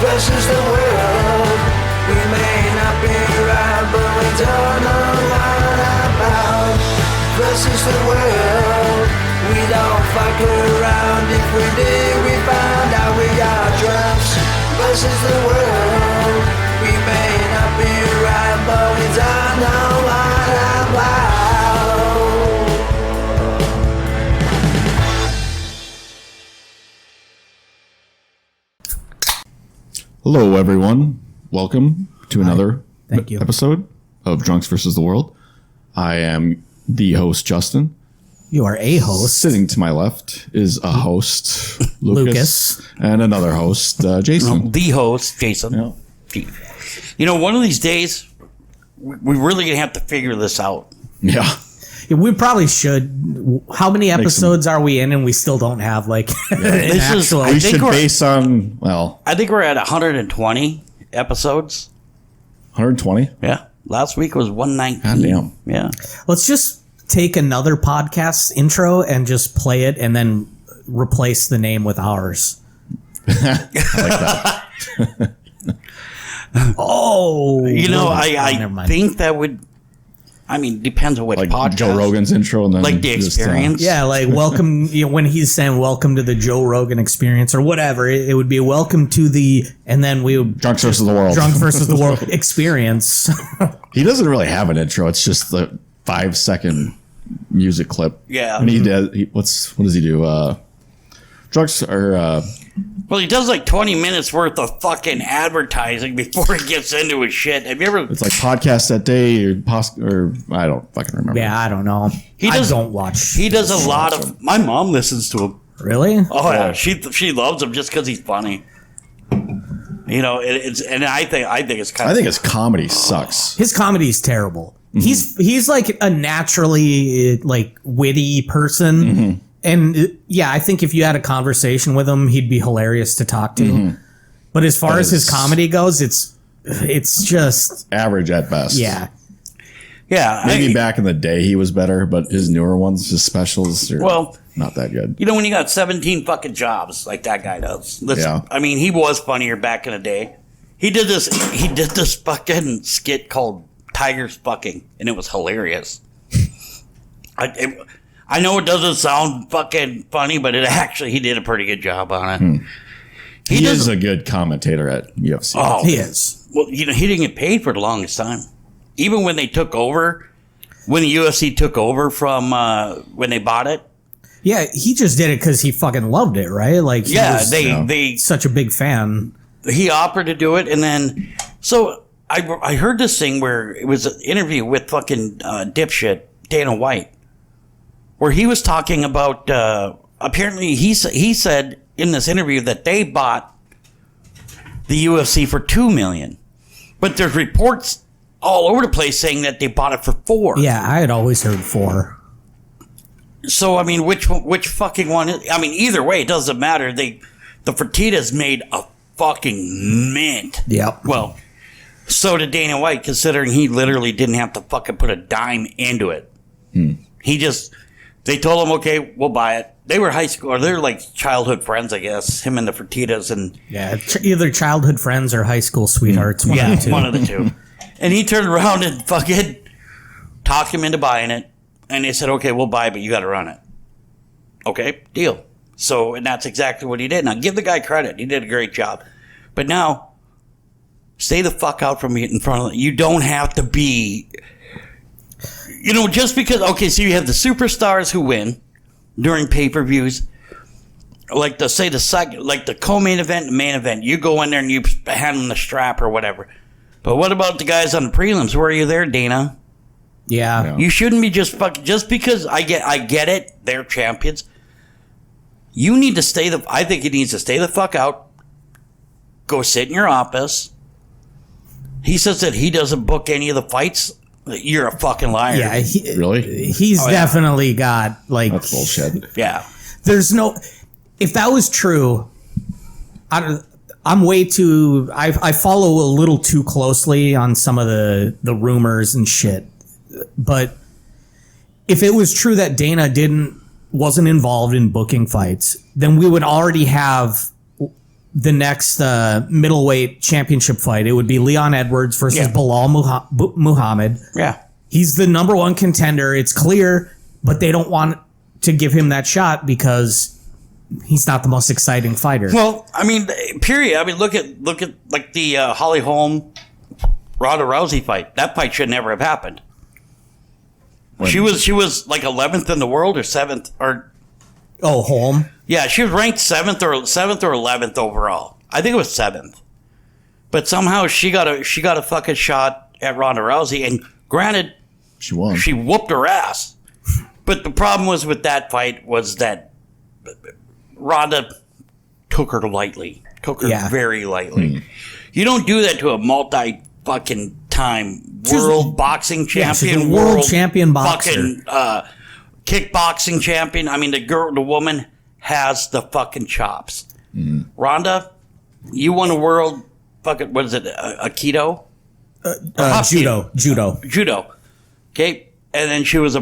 versus the world. We may not be right, but we don't know what about. Versus the world. We don't fuck around. If we did, we found out we got drafts. Versus the world. We may not be right, but we don't know what about. Hello, everyone. Welcome to another Thank you. episode of Drunks versus the World. I am the host, Justin. You are a host. Sitting to my left is a host, Lucas. And another host, Jason. The host, Jason. Yeah. You know, one of these days, we're really going to have to figure this out. Yeah. We probably should. How many episodes are we in and we still don't have like an actual... We should base on, I think we're at 120 episodes. 120? Yeah. Last week was 119. Goddamn. Yeah. Let's just take another podcast intro and just play it and then replace the name with ours. I like that. Oh. You know, never I mind. think that would... I mean, depends on what Like podcast. Joe Rogan's intro and then Like the just, experience. Yeah, like welcome, when he's saying welcome to the Joe Rogan experience or whatever, it would be welcome to the, and then we would... Drunks versus the World. Drunk versus the World experience. He doesn't really have an intro. It's just the 5-second music clip. Yeah. And he does. What does he do? Drunks or Well, he does like 20 minutes worth of fucking advertising before he gets into his shit. Have you ever... it's like podcast that day or I don't fucking remember. Yeah, I don't know. I don't watch. He does a lot of... My mom listens to him. Really? Oh, yeah. She loves him just because he's funny. You know, and I think it's kind of... I think his comedy sucks. His comedy's terrible. He's like a naturally like witty person. And yeah, I think if you had a conversation with him, he'd be hilarious to talk to. But as far as his comedy goes, it's just Average at best. yeah. Yeah. Maybe back in the day he was better, but his newer ones, his specials, are not that good. You know, when you got 17 fucking jobs like that guy does. Yeah. I mean, he was funnier back in the day. He did this fucking skit called Tigers Fucking, and it was hilarious. I know it doesn't sound fucking funny, but he did a pretty good job on it. He is a good commentator at UFC. Oh, He is. well, you know, he didn't get paid for the longest time. Even when they took over, when the UFC took over from when they bought it. Yeah, he just did it because he fucking loved it, right? Like, he was they such a big fan. he offered to do it, and then so I heard this thing where it was an interview with fucking dipshit Dana White, where he was talking about apparently he said in this interview that they bought the UFC for $2 million, but there's reports all over the place saying that they bought it for $4 million. Yeah, I had always heard 4. So I mean, which fucking one? I mean, either way, it doesn't matter. The Fertitas made a fucking mint. Yep. Well, so did Dana White, considering he literally didn't have to fucking put a dime into it. He just, they told him, okay, we'll buy it. They were high school, or they're like childhood friends, I guess. Him and the Fertitas, and Yeah, either childhood friends or high school sweethearts. One of the two. one of the two. And he turned around and fucking talked him into buying it. And they said, okay, we'll buy it, but you got to run it. Okay, deal. So, and that's exactly what he did. Now, give the guy credit. He did a great job. But now, stay the fuck out from me in front of it. You don't have to be, you know, just because, okay, so you have the superstars who win during pay-per-views. Like the co-main event and main event. You go in there and you hand them the strap or whatever. But what about the guys on the prelims? Were you there, Dana? Yeah. You shouldn't be just because I get it, they're champions. You need to I think he needs to stay the fuck out. Go sit in your office. He says that he doesn't book any of the fights. You're a fucking liar. Yeah. Really? He's definitely got like. That's bullshit. Yeah. There's no. If that was true, I'm way too. I follow a little too closely on some of the rumors and shit. But if it was true that Dana wasn't involved in booking fights, then we would already have the next middleweight championship fight. It would be Leon Edwards versus Bilal Muhammad. Yeah. He's the number one contender. It's clear, but they don't want to give him that shot because he's not the most exciting fighter. Well, I mean, period. I mean, look at like the Holly Holm Ronda Rousey fight. That fight should never have happened. She was like 11th in the world or 7th or Holm. Yeah, she was ranked 7th or 11th overall. I think it was 7th. But somehow she got a fucking shot at Ronda Rousey, and granted, She won. she whooped her ass. But the problem was with that fight was that Ronda took her lightly. Took her very lightly. You don't do that to a multi-fucking time world boxing champion. She's a world champion boxer. Fucking kickboxing champion. I mean, the woman has the fucking chops. Ronda, you won a world fucking, what is it, Aikido? Judo. Okay, and then she was a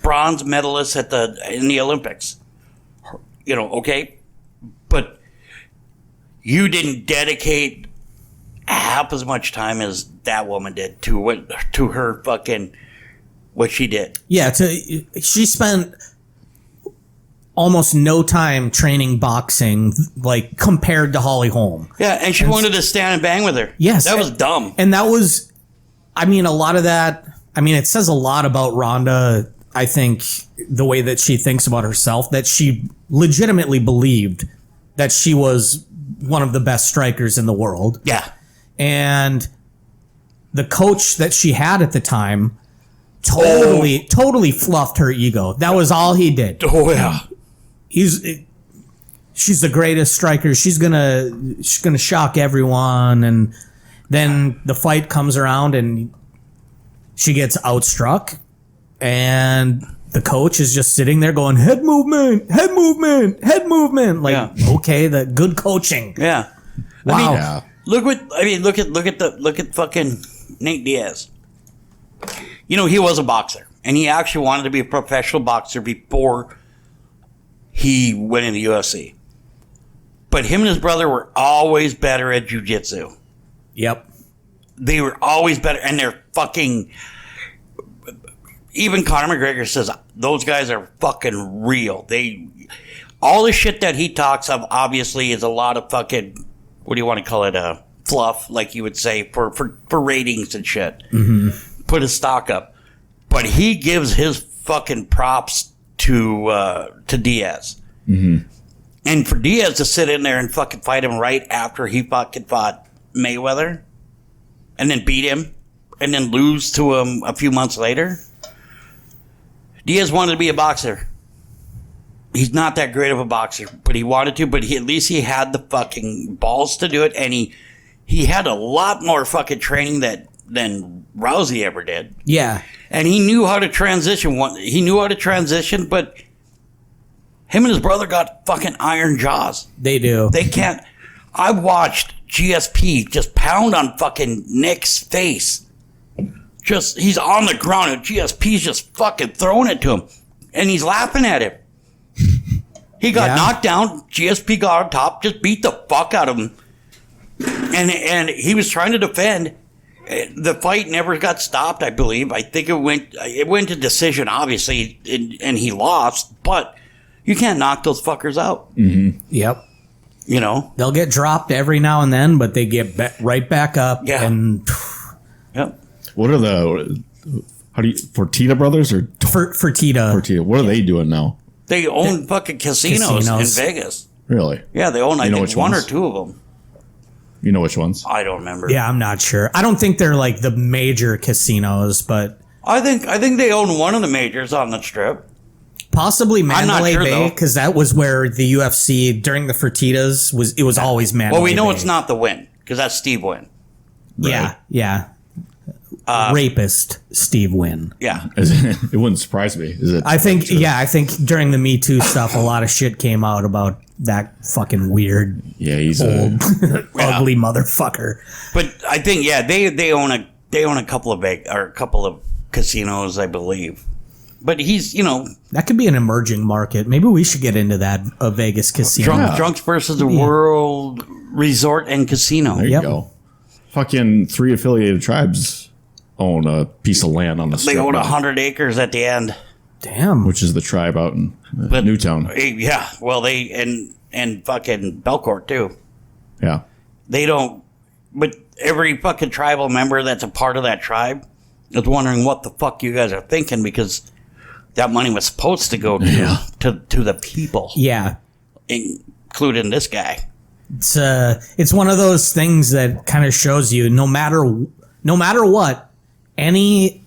bronze medalist in the Olympics. You know, okay, but you didn't dedicate half as much time as that woman did to her fucking what she did. Yeah, she spent almost no time training boxing, like compared to Holly Holm. Yeah, and she wanted to stand and bang with her. Yes, that was dumb. And that was, I mean, a lot of that. I mean, it says a lot about Ronda. I think the way that she thinks about herself, that she legitimately believed that she was one of the best strikers in the world. Yeah. And the coach that she had at the time totally fluffed her ego. That was all he did. Oh, yeah. She's the greatest striker. She's gonna shock everyone. And then the fight comes around and she gets outstruck. And the coach is just sitting there going, head movement. Like, okay, the good coaching. Yeah. Wow. I mean, look at fucking Nate Diaz. You know, he was a boxer, and he actually wanted to be a professional boxer before he went in the UFC. But him and his brother were always better at jiu-jitsu. Yep. They were always better, and they're fucking... Even Conor McGregor says those guys are fucking real. All the shit that he talks of, obviously, is a lot of fucking... What do you want to call it? Fluff, like you would say, for ratings and shit. Mm-hmm. Put his stock up. But he gives his fucking props to Diaz. Mm-hmm. And for Diaz to sit in there and fucking fight him right after he fucking fought Mayweather and then beat him and then lose to him a few months later. Diaz wanted to be a boxer. He's not that great of a boxer, but he wanted to, but at least he had the fucking balls to do it, and he had a lot more fucking training than Rousey ever did. Yeah. And he knew how to transition. But him and his brother got fucking iron jaws. They do. They can't. I watched GSP just pound on fucking Nick's face. He's on the ground and GSP's just fucking throwing it to him. And he's laughing at him. He got knocked down. GSP got on top, just beat the fuck out of him. And he was trying to defend. The fight never got stopped, I believe. I think it went to decision, obviously, and he lost. But you can't knock those fuckers out. Mm-hmm. Yep. You know? They'll get dropped every now and then, but they get right back up. Yeah. And yep. What are Fertitta brothers or Fertitta? What are they doing now? They own fucking casinos in Vegas. Really? Yeah, they own, I think, one or two of them. You know which ones? I don't remember. Yeah, I'm not sure. I don't think they're like the major casinos, but I think they own one of the majors on the strip. Possibly Mandalay sure, Bay, because that was where the UFC during the Fertittas was always Mandalay Well, we know Bay. it's not the Wynn, because that's Steve Wynn. Right. Yeah. Rapist Steve Wynn. Yeah. It wouldn't surprise me. Is it? I think during the Me Too stuff, a lot of shit came out about that fucking weird, he's old, ugly motherfucker. But I think they own a couple of casinos, I believe. But he's, That could be an emerging market. Maybe we should get into that, a Vegas casino. Drunks versus the World Resort and Casino. There you go. Fucking 3 affiliated tribes own a piece of land on the strip. They own now, 100 acres at the end. Damn. which is the tribe out in Newtown. Yeah, well, and fucking Belcourt, too. Yeah. They don't, but every fucking tribal member that's a part of that tribe is wondering what the fuck you guys are thinking, because that money was supposed to go to the people. Yeah. Including this guy. It's one of those things that kind of shows you no matter what, any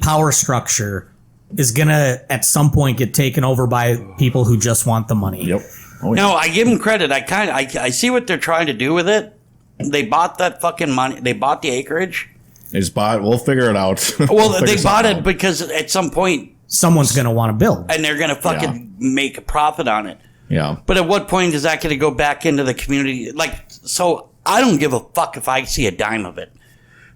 power structure is gonna at some point get taken over by people who just want the money. Yep. Oh, yeah. No, I give them credit. I see what they're trying to do with it. They bought that fucking money. They bought the acreage. They just bought. We'll figure it out. Well, they bought it because at some point someone's gonna want to build, and they're gonna fucking make a profit on it. Yeah. But at what point is that going to go back into the community? So I don't give a fuck if I see a dime of it.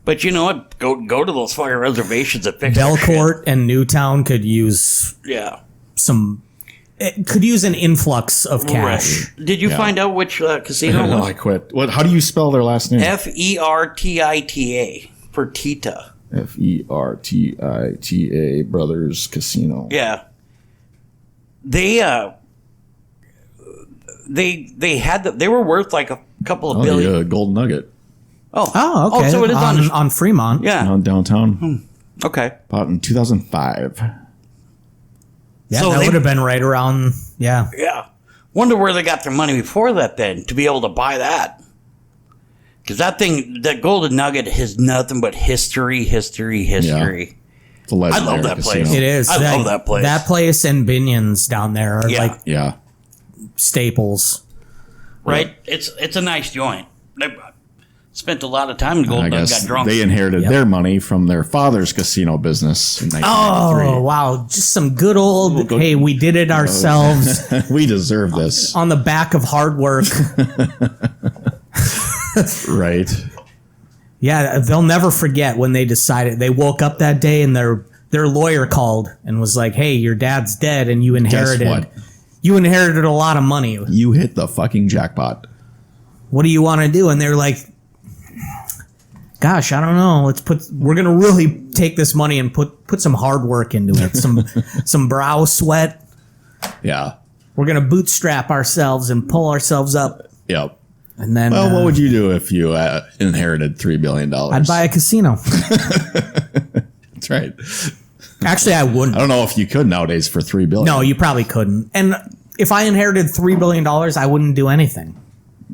But you know what? Go to those fucking reservations and fix Belcourt and Newtown could use it could use an influx of cash. Right. Did you find out which casino? No, I quit. What? How do you spell their last name? Fertita for Tita. Fertita Brothers Casino. Yeah. They were worth like a couple of billion. The Golden Nugget. Oh, okay. So it is on Fremont. Yeah. On downtown. Okay. Bought in 2005. Yeah, So that they- would have been right around. Yeah. Yeah. Wonder where they got their money before that then to be able to buy that. Because that Golden Nugget has nothing but history. It's a legendary I love that casino. place. It is. I love that place. That place and Binion's down there are like Yeah. staples. Right? It's a nice joint. They spent a lot of time in Golden I Nugget, guess got drunk. they inherited their money from their father's casino business in 1993. Oh, wow. Just some good old, hey, we did it ourselves We deserve this. on the back of hard work. Right. Yeah, they'll never forget when they decided. They woke up that day and their lawyer called and was like, hey, your dad's dead and you inherited. what? You inherited a lot of money. You hit the fucking jackpot. What do you want to do? And they're like, gosh, I don't know. We're going to really take this money and put some hard work into it. Some brow sweat. Yeah. We're going to bootstrap ourselves and pull ourselves up. Yep. And then Well, what would you do if you inherited $3 billion? I'd buy a casino. That's right. Actually, I wouldn't. I don't know if you could nowadays for $3 billion. No, you probably couldn't. And if I inherited $3 billion, I wouldn't do anything.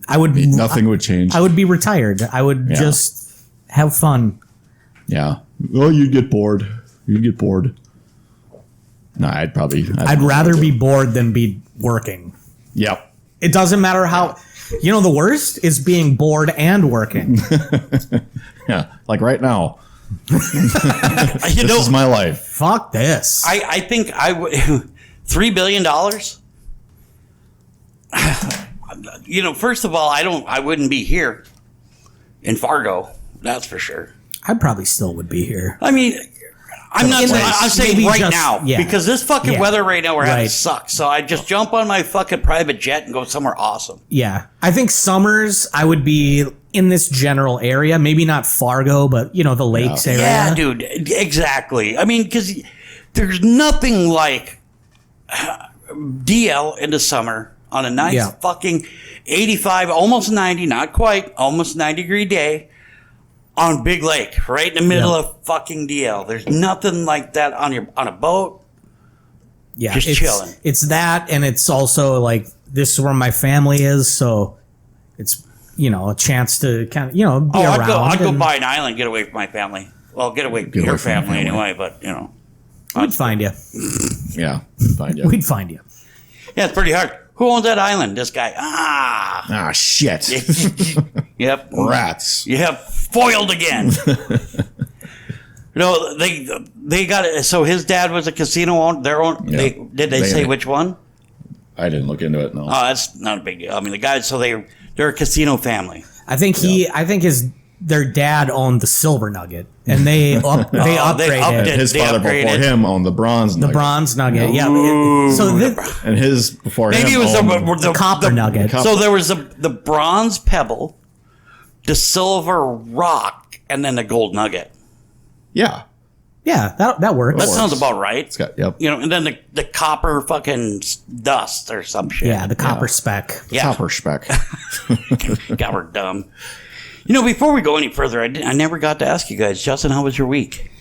Nothing would change. I would be retired. I would just have fun. Yeah. Well, you'd get bored. No, I'd rather be bored than be working. Yep. It doesn't matter how. You know, the worst is being bored and working. Yeah. Like right now. This You know, is my life. Fuck this. I think I would $3 billion. You know, first of all, I wouldn't be here in Fargo. That's for sure. I probably still would be here. I mean, I'm saying Maybe right just- now yeah. because this fucking Yeah. weather right now we're having Right. sucks. So I just jump on my fucking private jet and go somewhere awesome. Yeah. I think summers, I would be in this general area. Maybe not Fargo, but, you know, the lakes area. Yeah, dude, exactly. I mean, because there's nothing like DL in the summer on a nice fucking 85, almost 90, not quite, almost 90-degree day on Big Lake, right in the middle of fucking DL. There's nothing like that on a boat. Yeah. Just chilling. It's that, and it's also like, this is where my family is, so it's, you know, a chance to kind of, you know, be around. I'd go and buy an island, get away from my family. Well, get away from your away from your family family. anyway, but, you know. We'd find you. Yeah. Fine. Yeah. We'd find you. Yeah, it's pretty hard. Who owns that island? This guy. Ah. Ah, shit. Yep. Rats. Yep. Foiled again. No, they got it. So his dad was a casino owner. Their own. Yeah. Did they say which one? I didn't look into it. No. Oh, that's not a big deal. I mean, the guys. So they're a casino family. I think his their dad owned the silver nugget, and they upgraded. And his father before him owned the bronze nugget. The bronze nugget, yeah. And his before maybe him it was owned the copper nugget. So there was the bronze pebble, the silver rock, and then the gold nugget. Yeah. Yeah, that works. That sounds about right. It's got, yep. You know, and then the copper fucking dust or some shit. Yeah, the copper speck. Yeah. Copper speck. God, we're dumb. You know, before we go any further, I never got to ask you guys, Justin, how was your week?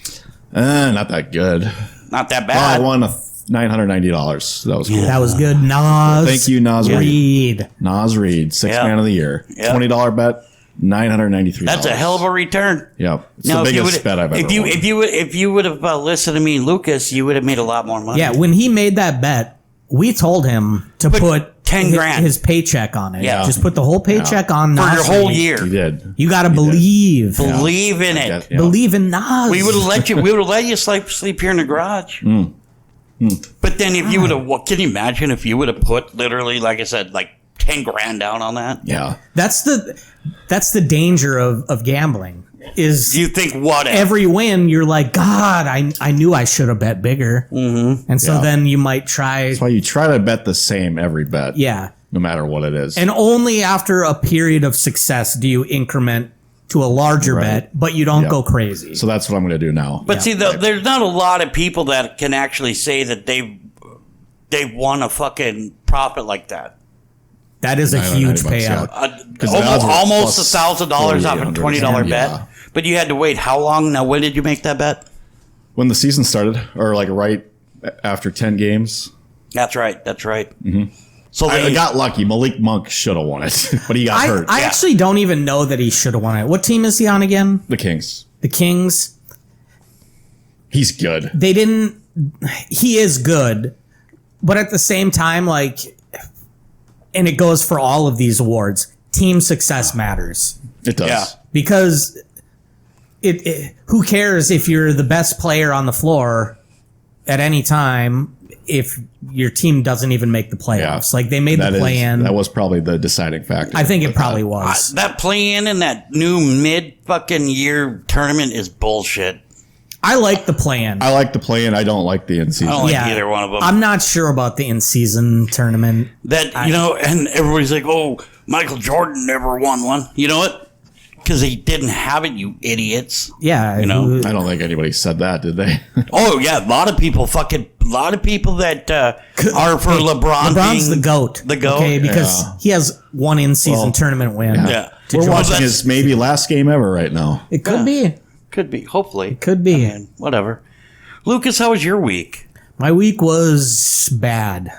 Not that good. Not that Well, I bad. won $990. That was cool. That was good. Nas. Thank you, Nas Reed. Nas Reed, sixth Yeah. man of the year. Yeah. $20 bet, $993. That's a hell of a return. Yep. It's Now, the if you biggest would, bet I've ever won. if you would have listened to me and Lucas, you would have made a lot more money. Yeah, when he made that bet, we told him to put 10 grand. his paycheck on it. Yeah. Just put the whole paycheck on For Nas your whole Reed. year. He did. You got to believe. Believe in it. Yeah. Believe in Nas. We would have let you. We would have let you sleep here in the garage. But then, if you would have, can you imagine if you would have put literally, like I said, like 10 grand down on that? Yeah. That's the danger of gambling. Is You think what? every win you're like, God, I knew I should have bet bigger. Mm-hmm. And so Yeah. then you might try. That's why you try to bet the same every bet. Yeah. No matter what it is. And only after a period of success do you increment to a larger Right. bet, but you don't Yep. go crazy. So that's what I'm going to do now. But see, there's not a lot of people that can actually say that they've won a fucking profit like that. That is a huge $90, yeah. payout. 'Cause the odds were Almost plus $1,000 off a 4,800. $20 bet. Yeah. But you had to wait how long? Now, when did you make that bet? When the season started, or like right after 10 games, That's right. That's right. Mm-hmm. So I got lucky. Malik Monk should have won it, but he got hurt. I actually don't even know that he should have won it. What team is he on again? The Kings. The Kings. He's good. They didn't. He is good, but at the same time, like, and it goes for all of these awards. Team success matters It does. Yeah. because it. Who cares if you're the best player on the floor at any time if your team doesn't even make the playoffs? Like they made the play-in. That was probably the deciding factor. I think it probably was. that play-in and that new mid-fucking-year tournament is bullshit. I like the play-in. I like the play-in. I don't like the in-season. I don't like either one of them. I'm not sure about the in-season tournament. And everybody's like, oh, Michael Jordan never won one. You know what? Because he didn't have it, you idiots. Yeah, You know, I don't think anybody said that, did they? Oh, yeah, a lot of people that are for LeBron LeBron's being the GOAT. The GOAT. Okay, because Yeah. he has one in-season tournament win. Yeah. to We're join. watching that's- his maybe last game ever right now. It could be. Could be, hopefully. Could be. I mean, whatever. Lucas, how was your week? My week was bad.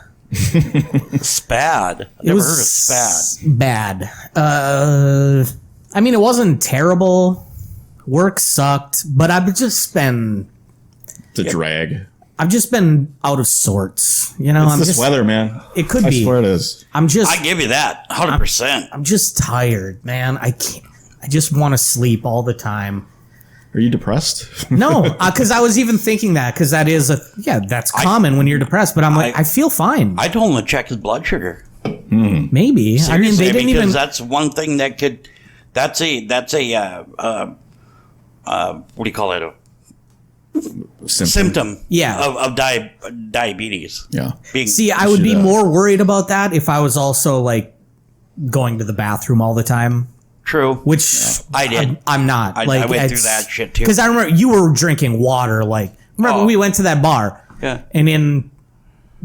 Spad. I've never heard of spad. Bad. I mean, it wasn't terrible. Work sucked, but I've just been It's a drag. out of sorts. You know, It's I'm this just. weather, man. It could I be. swear it is. I'm just. I give you that, 100%. I'm just tired, man. I can't. I just want to sleep all the time. Are you depressed? No, because I was even thinking that because that is that's common when you're depressed. But I'm like, I feel fine. I told him to check his blood sugar. Maybe. I mean, Seriously, they didn't because even. that's one thing that could. That's a what do you call it? A symptom. Yeah. Of diabetes. Yeah. Being, See, I would be should, more worried about that if I was also like going to the bathroom all the time, true. which I did. I'm not. I like went through that shit too. Because I remember you were drinking water. Like, remember Oh. we went to that bar, Yeah. and in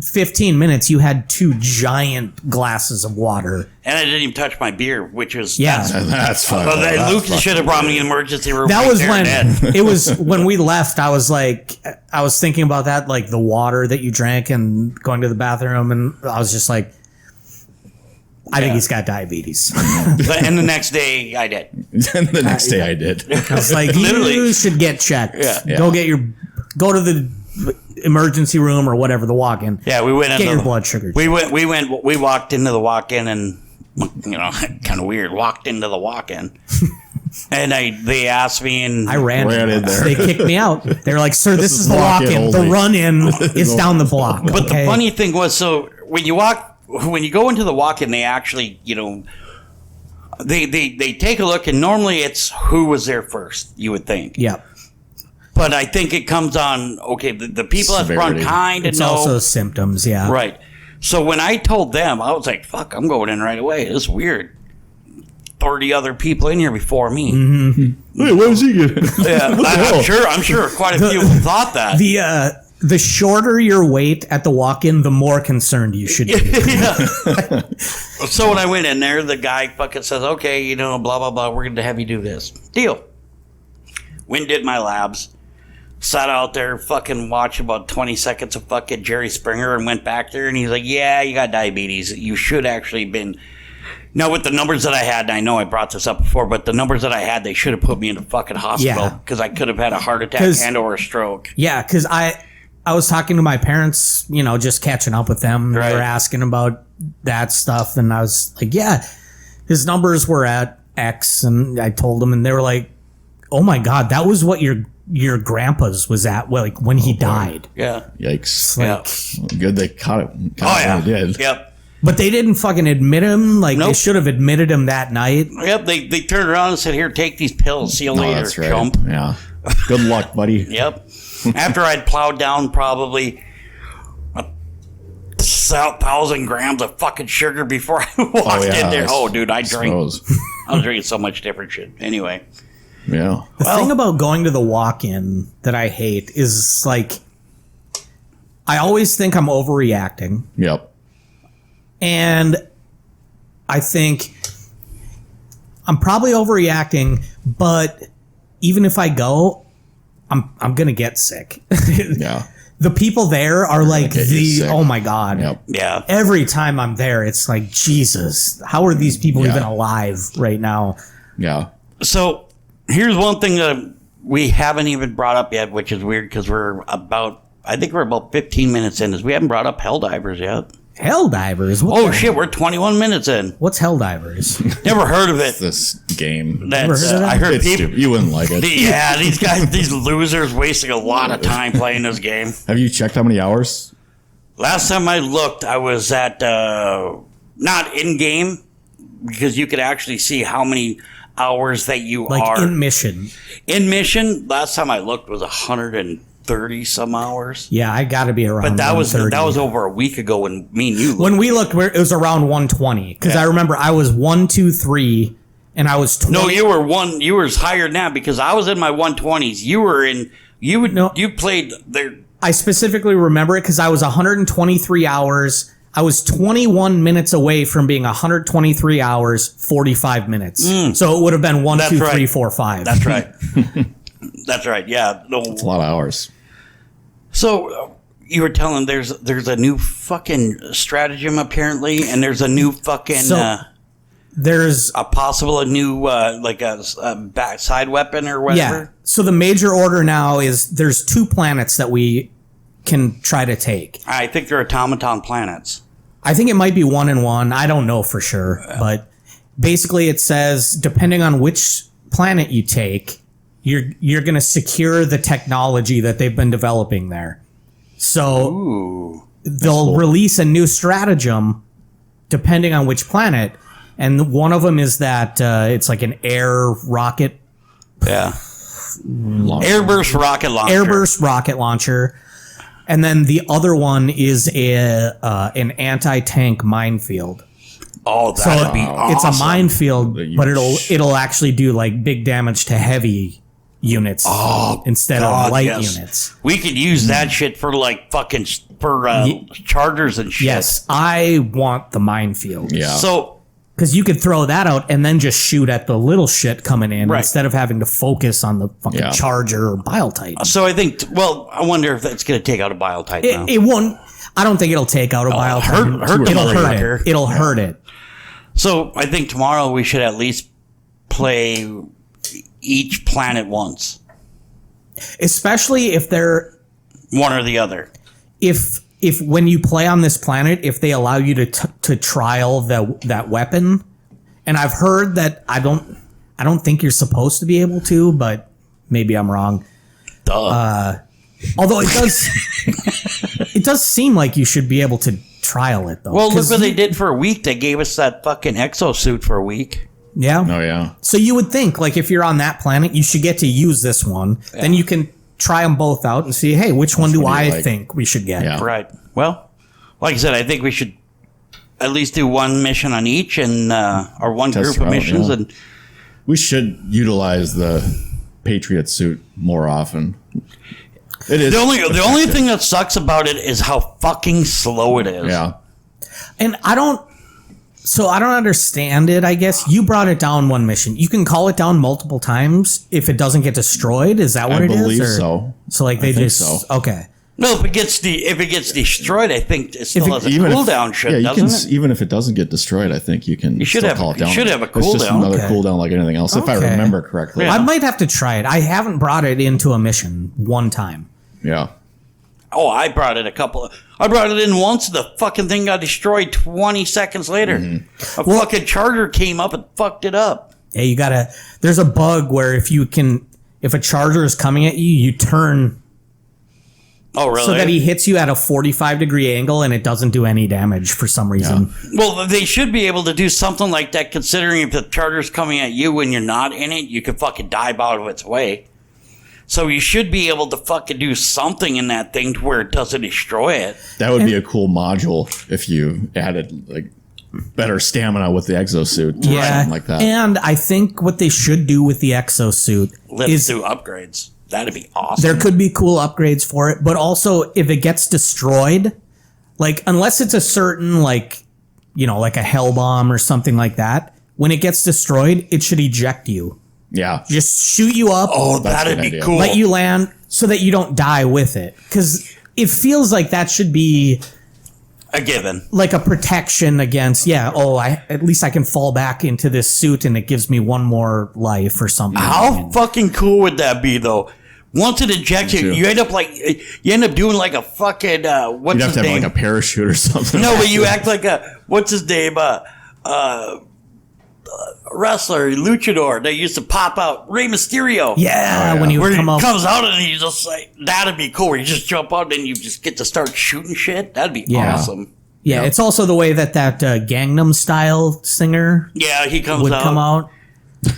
15 minutes you had 2 giant glasses of water. And I didn't even touch my beer, which was Yeah. That's fine. Well, Lucas should have brought me in the emergency room. That right was there when and then. it was when we left. I was thinking about that, like the water that you drank and going to the bathroom, and I was just like, I think he's got diabetes. And the next day, I did. And the next day I did. I was like, Literally. you should get checked. Yeah. Go to the emergency room or whatever, the walk-in. Yeah, we went. Get your blood sugar. We walked into the walk-in, and kind of weird. Walked into the walk-in, and they asked me, and I ran in there. They kicked me out. They were like, sir, this is the walk-in walk-in. The only. run-in is down the block. But okay? the funny thing was, so when you go into the walk-in, they actually, They take a look, and normally it's who was there first, you would think. Yep. But I think it comes on, okay, the people that run kind of It's know. also symptoms, yeah. Right. So when I told them, I was like, fuck, I'm going in right away. It's weird. 30 other people in here before me. Mm-hmm. Hey, what was he getting? Yeah, I'm sure quite a few of them thought that. The shorter your wait at the walk-in, the more concerned you should be. So when I went in there, the guy fucking says, okay, blah, blah, blah, we're going to have you do this. Deal. Went and did my labs. Sat out there, fucking watched about 20 seconds of fucking Jerry Springer and went back there, and he's like, yeah, you got diabetes. You should actually been... Now, with the numbers that I had, and I know I brought this up before, but the numbers that I had, they should have put me in the fucking hospital because I could have had a heart attack and or a stroke. Yeah, because I was talking to my parents, just catching up with them. Right. They were asking about that stuff, and I was like, yeah, his numbers were at X, and I told them, and they were like, oh my God, that was what your grandpa's was at, like when he died. Yeah. Yikes. Like, Good they caught it. When they did. Yep. But they didn't fucking admit him. Like, Nope. They should have admitted him that night. Yep, they turned around and said, here, take these pills. See you later, That's right. chump. Yeah. Good luck, buddy. Yep. After I'd plowed down probably 1,000 grams of fucking sugar before I walked in there. Oh, dude, I was drinking so much different shit. Anyway. Yeah. The thing about going to the walk-in that I hate is, like, I always think I'm overreacting. Yep. And I think I'm probably overreacting, but even if I go, I'm gonna get sick. Yeah. The people there are like oh my God. Yep. Yeah. Every time I'm there, it's like, Jesus, how are these people even alive right now? Yeah. So here's one thing that we haven't even brought up yet, which is weird because I think we're about 15 minutes in. We haven't brought up Helldivers yet. Helldivers? Shit, we're 21 minutes in. What's Helldivers? Never heard of it. This game. I heard It's people. stupid. You wouldn't like it. Yeah, these guys, these losers, wasting a lot of time playing this game. Have you checked how many hours? Last time I looked, I was at not in game because you could actually see how many hours that you are in mission. In mission, last time I looked was 130 some hours. Yeah, I got to be around. But that was over a week ago when me and you looked. When we looked, it was around 120 because I remember I was 1, 2, 3, and I was 20. No, you were one. You were higher than that because I was in my 120s. You were in. You played there. I specifically remember it because I was 123 hours. I was 21 minutes away from being 123 hours, 45 minutes. So it would have been 1, 2, 3, 4, 5. That's right. That's right. Yeah. It's a lot of hours. So you were telling there's a new fucking stratagem apparently, and there's a new fucking there's a new like a backside weapon or whatever. Yeah. So the major order now is there's 2 planets that we can try to take. I think they're automaton planets. I think it might be 1 and 1. I don't know for sure, but basically it says depending on which planet you take, you're going to secure the technology that they've been developing there. So they'll release a new stratagem depending on which planet, and one of them is that it's like an air rocket. Yeah. Airburst rocket launcher. Airburst rocket launcher. And then the other one is an anti-tank minefield. Oh, that'd be awesome. It's a minefield, but it'll actually do like big damage to heavy units instead of light units. We could use that shit for like fucking chargers and shit. Yes, I want the minefield. Yeah. So because you could throw that out and then just shoot at the little shit coming in instead of having to focus on the fucking charger or Bile Titan. So I think, I wonder if that's going to take out a Bile Titan now. It won't. I don't think it'll take out a Bile Titan. It'll hurt it. So I think tomorrow we should at least play each planet once. Especially if they're one or the other. If when you play on this planet, if they allow you to trial that weapon, and I've heard that I don't think you're supposed to be able to, but maybe I'm wrong. Duh. Although it does seem like you should be able to trial it though. Well, look what they did for a week. They gave us that fucking exosuit for a week. Yeah. Oh yeah. So you would think, like, if you're on that planet, you should get to use this one. Yeah. Then you can try them both out and see, hey, which one do I think we should get? Yeah. Right. Well, like I said, I think we should at least do one mission on each, and or one group of missions, and we should utilize the Patriot suit more often. It is the only thing that sucks about it is how fucking slow it is. Yeah. And I don't understand it, I guess. You brought it down one mission. You can call it down multiple times if it doesn't get destroyed. Is that what it is? I believe so. So like okay. No, if it gets destroyed, I think it still has a cooldown shit, doesn't it? Even if it doesn't get destroyed, I think you can call it down. You should have a cooldown. It's just another cooldown like anything else, if I remember correctly. Yeah. I might have to try it. I haven't brought it into a mission one time. Yeah. Oh, I brought it in once. The fucking thing got destroyed 20 seconds later. Mm-hmm. A fucking charger came up and fucked it up. Yeah, there's a bug where if a charger is coming at you, you turn. Oh, really? So that he hits you at a 45-degree angle and it doesn't do any damage for some reason. Yeah. Well, they should be able to do something like that, considering if the charger's coming at you when you're not in it, you could fucking dive out of its way. So you should be able to fucking do something in that thing to where it doesn't destroy it. That would be a cool module if you added like better stamina with the exosuit. Yeah, something like that. And I think what they should do with the exosuit is do upgrades. That'd be awesome. There could be cool upgrades for it, but also if it gets destroyed, like unless it's a certain like a hell bomb or something like that, when it gets destroyed, it should eject you. Yeah. Just shoot you up. Oh, that'd be cool. Let you land so that you don't die with it. Because it feels like that should be a given. Like a protection against, at least I can fall back into this suit and it gives me one more life or something. How fucking cool would that be, though? Once it ejects you, you end up doing like a fucking, what's his name? You'd have to have like a parachute or something. No, but you act like what's his name? Wrestler, luchador, they used to pop out, Rey Mysterio. Yeah, when he comes out and he's just like, that'd be cool. Where you just jump out and you just get to start shooting shit. That'd be awesome. Yeah, it's also the way that Gangnam Style singer. Yeah, he would come out.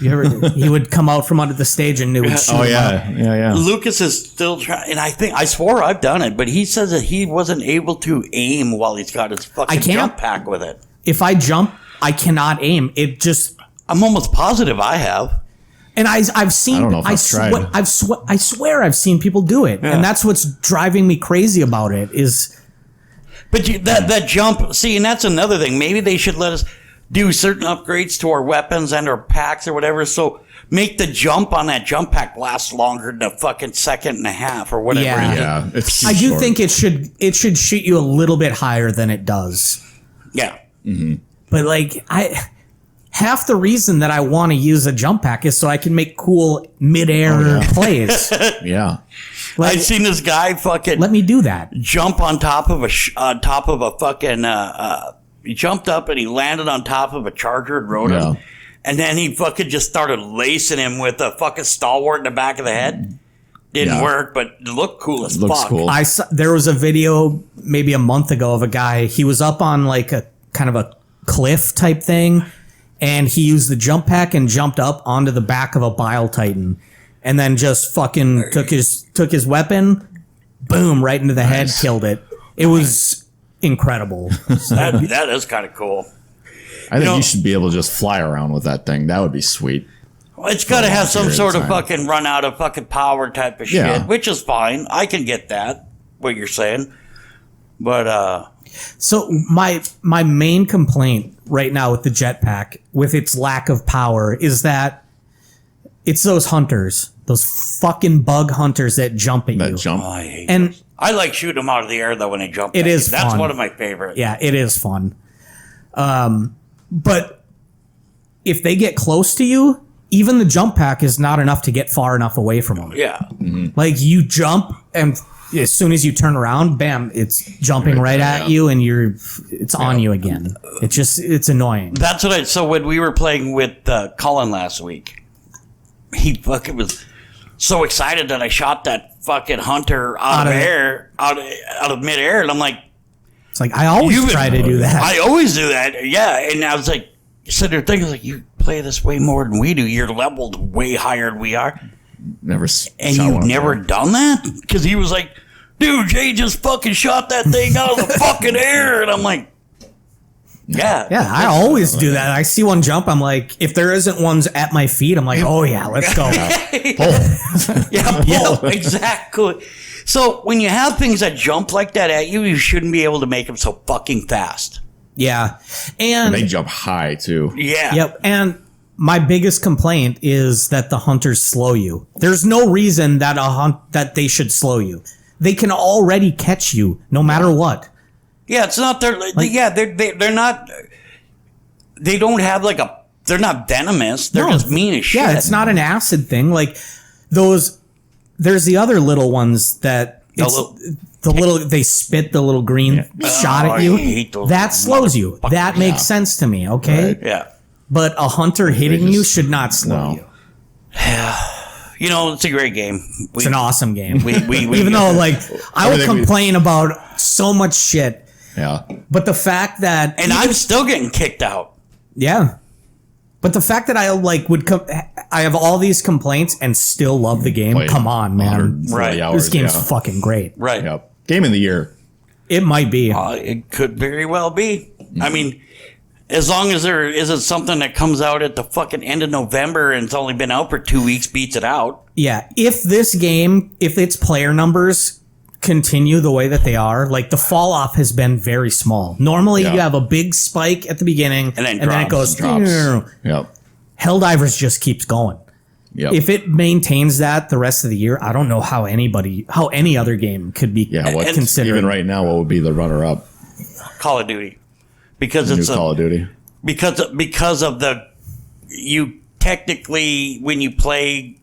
He would come out from under the stage and it would shoot him up. Yeah. Lucas is still trying, and I swore I've done it, but he says that he wasn't able to aim while he's got his fucking jump pack with it. If I jump, I cannot aim. It just. I'm almost positive I have. And I've seen. I don't know if I've tried. I swear I've seen people do it, and that's what's driving me crazy about it. But that jump. See, and that's another thing. Maybe they should let us do certain upgrades to our weapons and our packs or whatever. So make the jump on that jump pack last longer than a fucking second and a half or whatever. Yeah. I do think it should shoot you a little bit higher than it does. Yeah. Mm-hmm. But half the reason that I want to use a jump pack is so I can make cool mid-air plays. Yeah. I've seen this guy fucking let me do that. Jump on top of a fucking he jumped up and he landed on top of a charger and rode him. And then he fucking just started lacing him with a fucking stalwart in the back of the head. Didn't work, but it looked cool as fuck. Cool. There was a video maybe a month ago of a guy. He was up on like a kind of a cliff type thing, and he used the jump pack and jumped up onto the back of a Bile Titan, and then just fucking took his weapon, boom, right into the head, killed it. It was incredible. That is kind of cool. I think you should be able to just fly around with that thing. That would be sweet. Well, it's got to have some sort of fucking run out of fucking power type of shit, which is fine. I can get that, what you're saying. But, so my main complaint right now with the jetpack, with its lack of power, is that it's those hunters, those fucking bug hunters that jump at you. Jump. Oh, I hate those. I like shooting them out of the air though when they jump. It is. That's fun. one of my favorites. Yeah, it is fun. But if they get close to you, even the jump pack is not enough to get far enough away from them. Yeah. Mm-hmm. Like you jump and as soon as you turn around, bam, it's jumping right at you and it's on you again. It's annoying. That's what so when we were playing with Colin last week, he fucking was so excited that I shot that fucking hunter out of midair, and I'm like, it's like I always try to do that. I always do that, yeah. And I was like, sitting there thinking, like, you play this way more than we do. You're leveled way higher than we are. Never. And you've never done that? Because he was like, dude, Jay just fucking shot that thing out of the fucking air. And I'm like, yeah. Yeah, I always do that. I see one jump, I'm like, if there isn't ones at my feet, I'm like, oh yeah, let's go. Yeah, exactly. So when you have things that jump like that at you, you shouldn't be able to make them so fucking fast. Yeah. And they jump high too. Yeah. Yep. And my biggest complaint is that the hunters slow you. There's no reason that that they should slow you. They can already catch you no matter what. Yeah, it's not their. They're not. They don't have like a. They're not venomous. They're just mean as shit. Yeah, it's not an acid thing. Like those. There's the other little ones that they spit the little green shot at you. I hate those that slows you. That makes sense to me. Okay. Right. Yeah. But a hunter hitting you should not slow you. You know, it's a great game. It's an awesome game. We Even though, like, I would complain about so much shit. Yeah. But the fact that... And I'm still getting kicked out. Yeah. But the fact that I, like, I have all these complaints and still love the game. Played Come on, man. 140 Right. hours, This game's fucking great. Right. Yep. Game of the year. It might be. It could very well be. I mean, as long as there isn't something that comes out at the fucking end of November and it's only been out for 2 weeks, beats it out. Yeah. If this game, if its player numbers continue the way that they are, like the fall off has been very small. Normally you have a big spike at the beginning and then it goes drops. Yep. Helldivers just keeps going. Yep. If it maintains that the rest of the year, I don't know how any other game could be considered. Even right now, what would be the runner up? Call of Duty. Because New it's Call of Duty. Because of the, you technically, when you play,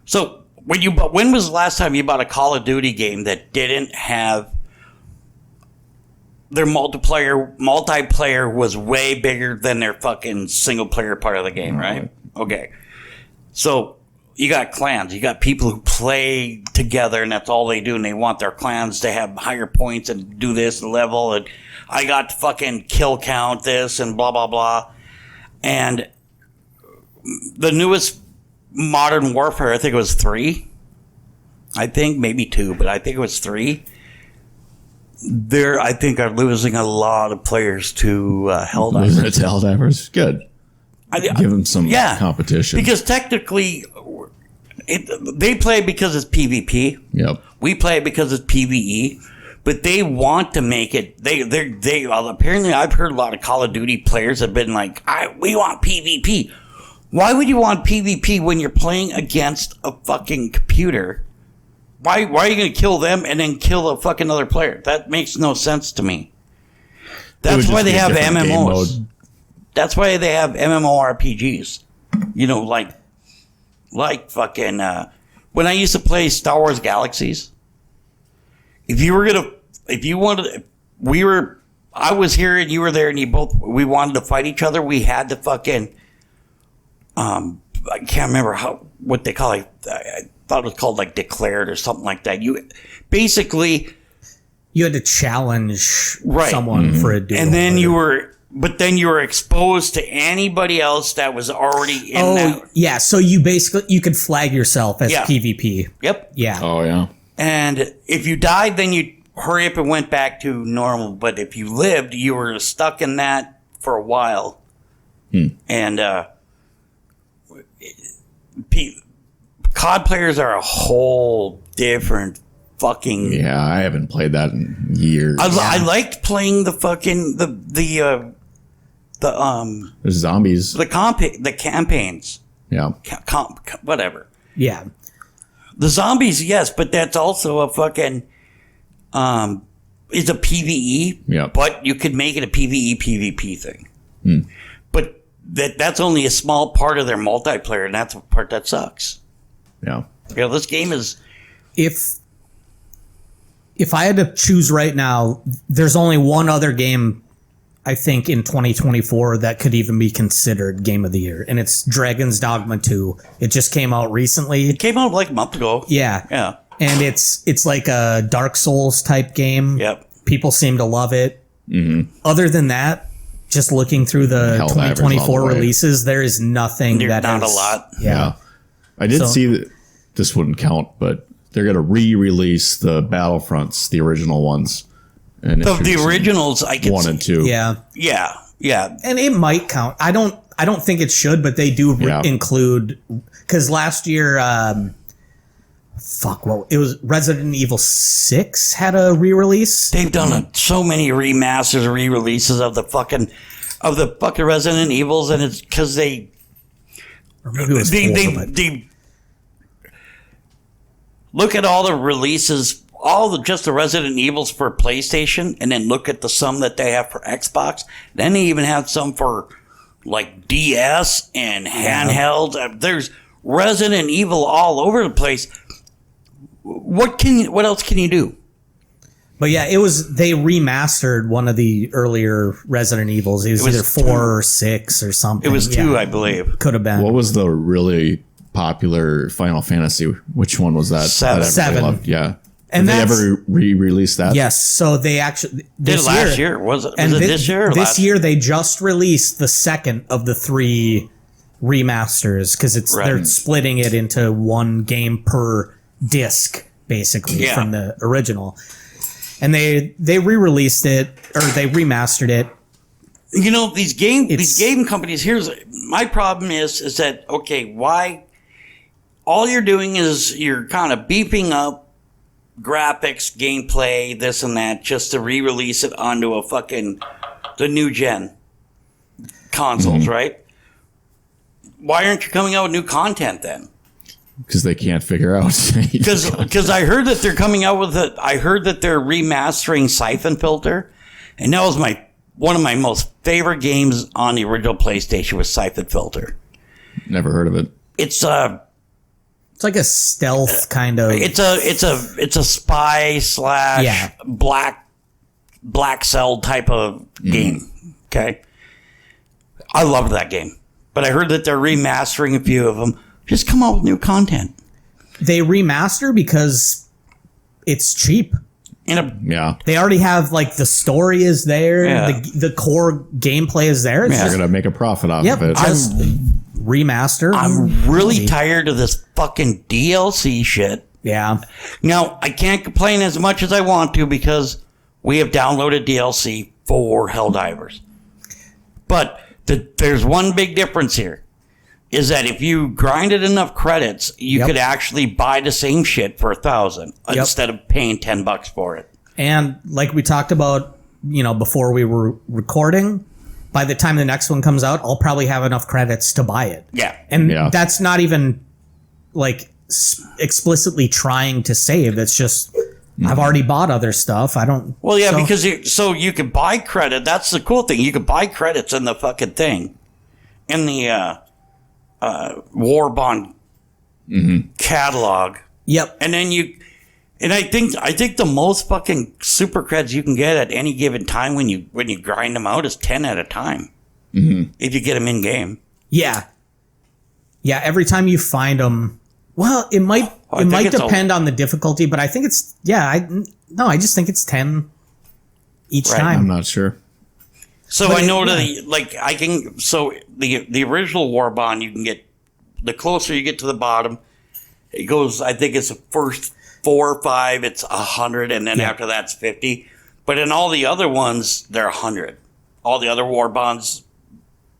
so when was the last time you bought a Call of Duty game that didn't have their multiplayer was way bigger than their fucking single player part of the game, right? Okay. So you got clans, you got people who play together and that's all they do and they want their clans to have higher points and do this level and I got to fucking kill count this and blah, blah, blah. And the newest Modern Warfare, I think it was 3. I think maybe 2, but I think it was 3. I think are losing a lot of players to Helldivers. Losing it to Helldivers. Good. Give them some competition. Because technically, they play because it's PvP. Yep. We play because it's PvE. But they want to make it. They apparently I've heard a lot of Call of Duty players have been like, we want PvP. Why would you want PvP when you're playing against a fucking computer? Why are you going to kill them and then kill a fucking other player? That makes no sense to me. That's why they have MMOs. That's why they have MMORPGs. You know, like fucking when I used to play Star Wars Galaxies. I was here and you were there and we wanted to fight each other. We had to fucking, I can't remember what they call it. I thought it was called like declared or something like that. You had to challenge someone for a duel. And then you were exposed to anybody else that was already in that. Yeah. So you could flag yourself as PvP. Yep. Yeah. Oh, yeah. And if you died, then you hurry up and went back to normal. But if you lived, you were stuck in that for a while. And COD players are a whole different fucking. Yeah, I haven't played that in years. I liked playing the fucking the zombies. The campaigns. Yeah. Whatever. Yeah. The zombies, yes, but that's also a fucking is a PvE. Yeah. But you could make it a PvE PvP thing. But that's only a small part of their multiplayer, and that's the part that sucks. Yeah. You know, this game is. If I had to choose right now, there's only one other game I think in 2024 that could even be considered Game of the Year, and it's Dragon's Dogma 2. It just came out recently. It came out like a month ago. Yeah. Yeah. And it's like a Dark Souls type game. Yep. People seem to love it. Mm-hmm. Other than that, just looking through the Helldivers all 2024 the way. releases, there is nothing There's that not is- a lot. Yeah. I did So- see that this wouldn't count, but they're going to re-release the Battlefronts, the original ones. And The introduce originals, I can 1 see. and 2. Yeah. And it might count. I don't think it should, but they do Yeah. include, because last year, it was Resident Evil 6 had a re-release. They've done so many remasters, re-releases of the fucking Resident Evils, and it's because they Or maybe it was 4, but they look at all the releases, just the Resident Evils for PlayStation, and then look at the some that they have for Xbox. Then they even have some for like DS and handheld. There's Resident Evil all over the place. What else can you do? But yeah, they remastered one of the earlier Resident Evils. It was either 4 or 6 or something. It was 2, I believe. Could have been. What was the really popular Final Fantasy? Which one was that? 7. That everybody 7. loved? Yeah. And Did they that's- ever re-release that? Yes, so they actually Did it last year? Was it this year? Or This last? year they just released the second of the 3 remasters because they're Right. splitting it into one game per disc basically Yeah. from the original, and they re-released it or they remastered it. You know, these game It's- companies, here's my problem is that, okay, why all you're doing is you're kind of beefing up graphics, gameplay, this and that, just to re-release it onto the new gen consoles, right? Why aren't you coming out with new content then? Because they can't figure out. Because I heard that they're coming out with it. I heard that they're remastering Siphon Filter, and that was one of my most favorite games on the original PlayStation was Siphon Filter. Never heard of it. It's It's like a stealth kind of. it's a spy / Yeah. black cell type of game. Okay, I loved that game, but I heard that they're remastering a few of them. Just come out with new content. They remaster because it's cheap. Yeah. They already have like the story is there, Yeah. the core gameplay is there. It's They're just, going to make a profit off yep, of it. just remaster. I'm really Easy. tired of this fucking DLC shit. Yeah. Now, I can't complain as much as I want to because we have downloaded DLC for Helldivers. But there's one big difference here. Is that if you grinded enough credits, you Yep. could actually buy the same shit for 1,000 Yep. instead of paying $10 for it. And like we talked about, before we were recording, by the time the next one comes out, I'll probably have enough credits to buy it. Yeah. And Yeah. that's not even like explicitly trying to save. It's just I've already bought other stuff. I don't. Well, yeah, so- because you could buy credit. That's the cool thing. You could buy credits in the fucking thing, in the War Bond catalog, Yep. and then I think the most fucking super creds you can get at any given time when you grind them out is 10 at a time. If you get them in game. Yeah. Yeah. Every time you find them, well, it might I it think might it's depend on the difficulty, but I think it's I just think it's 10 each Right. time. I'm not sure. So But I know yeah. the original War Bond you can get, the closer you get to the bottom, it goes, I think it's the first 4 or 5, it's 100, and then Yeah. after that's 50. But in all the other ones, they're 100. All the other War Bonds,